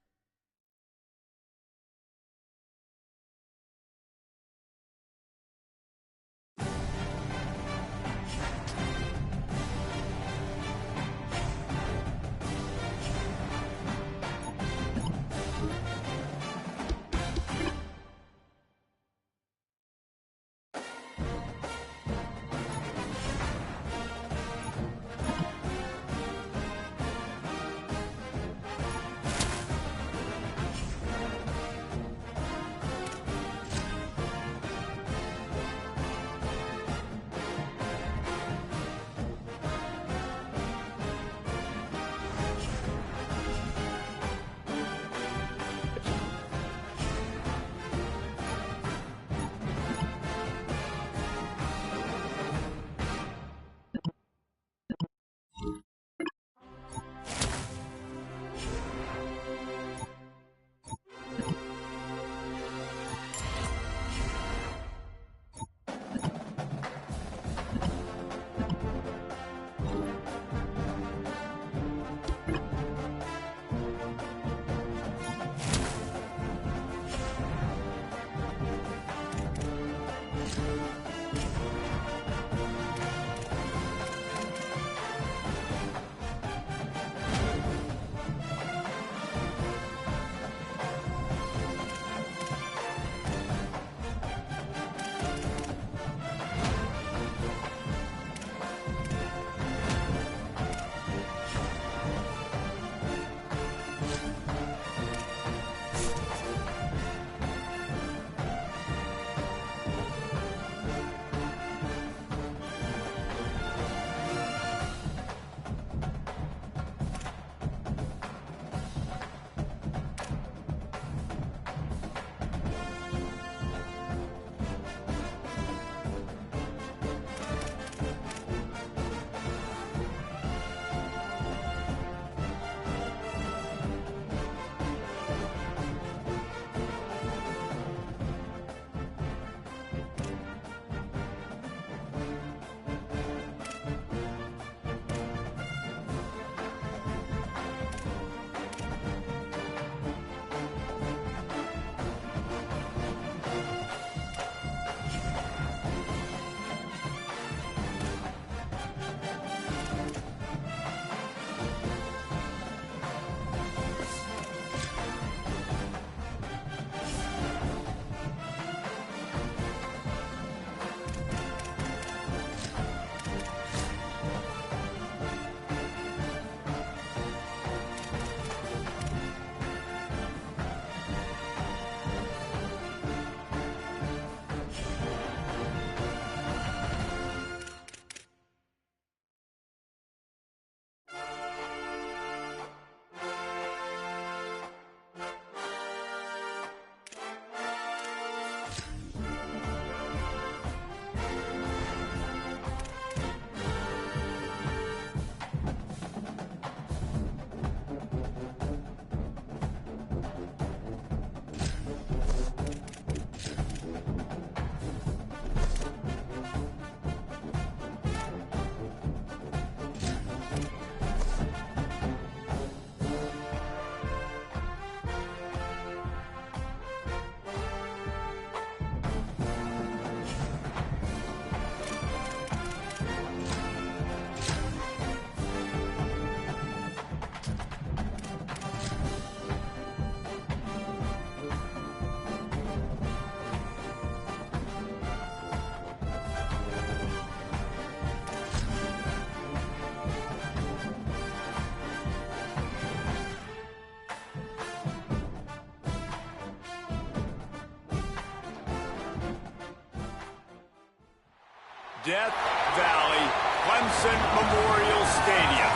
Death Valley Clemson Memorial Stadium.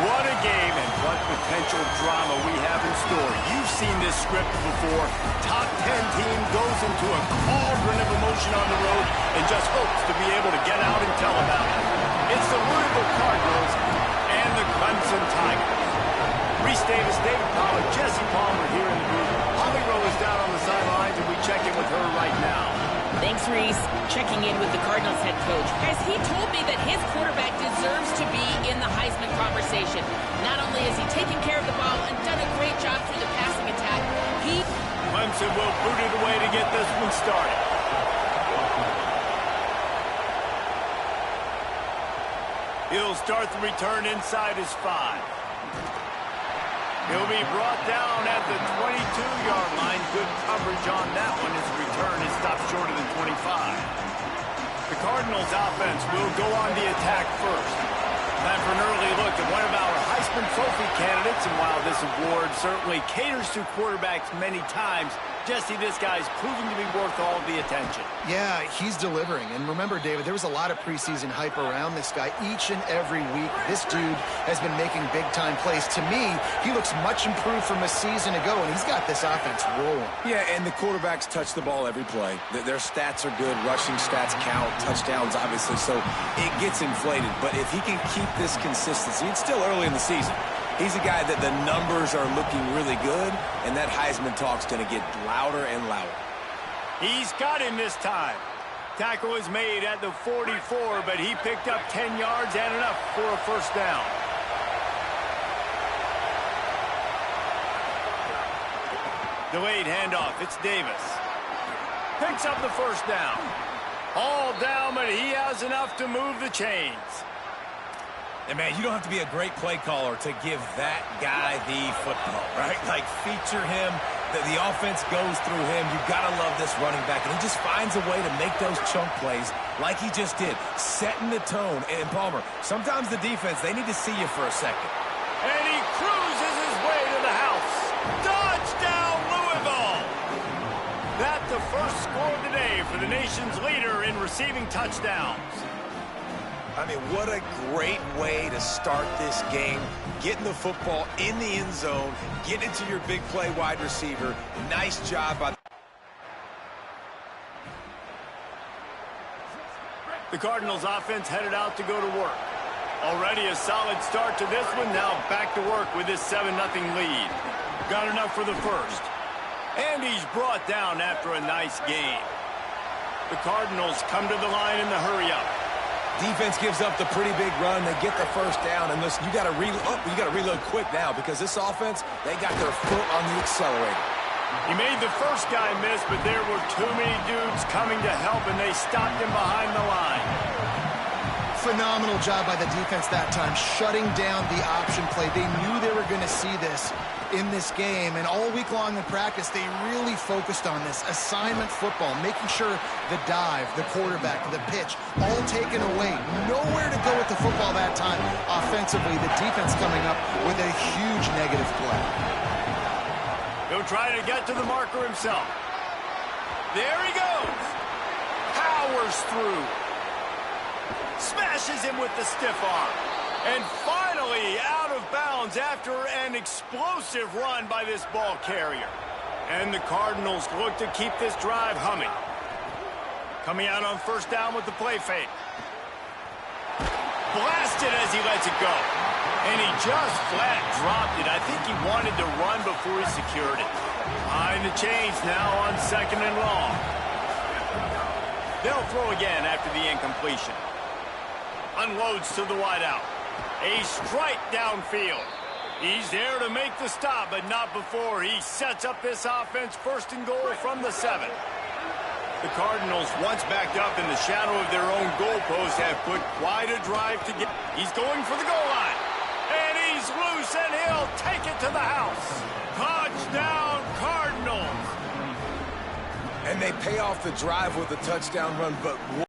What a game and what potential drama we have in store. You've seen this script before. Top 10 team goes into a cauldron of emotion on the road and just hopes to be able to get out and tell about it. It's the Louisville Cardinals and the Clemson Tigers. Reese Davis, David Pollack, Jesse Palmer here in the booth. Holly Rowe is down on the sidelines, and we check in with her right now. Thanks, Reese. Checking in with the Cardinals head coach. Guys, he told me that his quarterback deserves to be in the Heisman conversation. Not only has he taken care of the ball and done a great job through the passing attack, Clemson will boot it away to get this one started. He'll start the return inside his 5. He'll be brought down at the 22-yard line. Good coverage on that one. His return is stopped short of the 25. The Cardinals offense will go on the attack first. Time for an early look at one of our Heisman Trophy candidates. And while this award certainly caters to quarterbacks many times, Jesse, this guy's proving to be worth all the attention. Yeah, he's delivering. And remember, David, there was a lot of preseason hype around this guy. Each and every week, this dude has been making big-time plays. To me, he looks much improved from a season ago, and he's got this offense rolling. Yeah, and the quarterbacks touch the ball every play. Their stats are good. Rushing stats count. Touchdowns, obviously. So it gets inflated. But if he can keep this consistency, it's still early in the season. He's a guy that the numbers are looking really good, and that Heisman talk's going to get louder and louder. He's got him this time. Tackle is made at the 44, but he picked up 10 yards and enough for a first down. Delayed handoff. It's Davis. Picks up the first down. All down, but he has enough to move the chains. And, man, you don't have to be a great play caller to give that guy the football, right? Like, feature him. The offense goes through him. You've got to love this running back. And he just finds a way to make those chunk plays like he just did, setting the tone. And, Palmer, sometimes the defense, they need to see you for a second. And he cruises his way to the house. Touchdown, Louisville! That's the first score of the day for the nation's leader in receiving touchdowns. I mean, what a great way to start this game. Getting the football in the end zone, getting it to your big play wide receiver. Nice job by the Cardinals offense headed out to go to work. Already a solid start to this one. Now back to work with this 7-0 lead. Got enough for the first. And he's brought down after a nice game. The Cardinals come to the line in the hurry-up. Defense gives up the pretty big run. They get the first down. And listen, you got to reload quick now because this offense, they got their foot on the accelerator. He made the first guy miss, but there were too many dudes coming to help, and they stopped him behind the line. Phenomenal job by the defense that time, shutting down the option play. They knew they were going to see this in this game, and all week long in practice, they really focused on this assignment football, making sure the dive, the quarterback, the pitch, all taken away. Nowhere to go with the football that time. Offensively, the defense coming up with a huge negative play. He'll try to get to the marker himself. There he goes. Powers through. Smashes him with the stiff arm. And finally out of bounds after an explosive run by this ball carrier. And the Cardinals look to keep this drive humming. Coming out on first down with the play fake. Blasted as he lets it go. And he just flat dropped it. I think he wanted to run before he secured it. Behind the chains now on 2nd and long. They'll throw again after the incompletion. Unloads to the wideout. A strike downfield. He's there to make the stop, but not before he sets up this offense 1st and goal from the 7. The Cardinals, once backed up in the shadow of their own goalpost, have put quite a drive to get. He's going for the goal line. And he's loose, and he'll take it to the house. Touchdown, Cardinals. And they pay off the drive with a touchdown run, but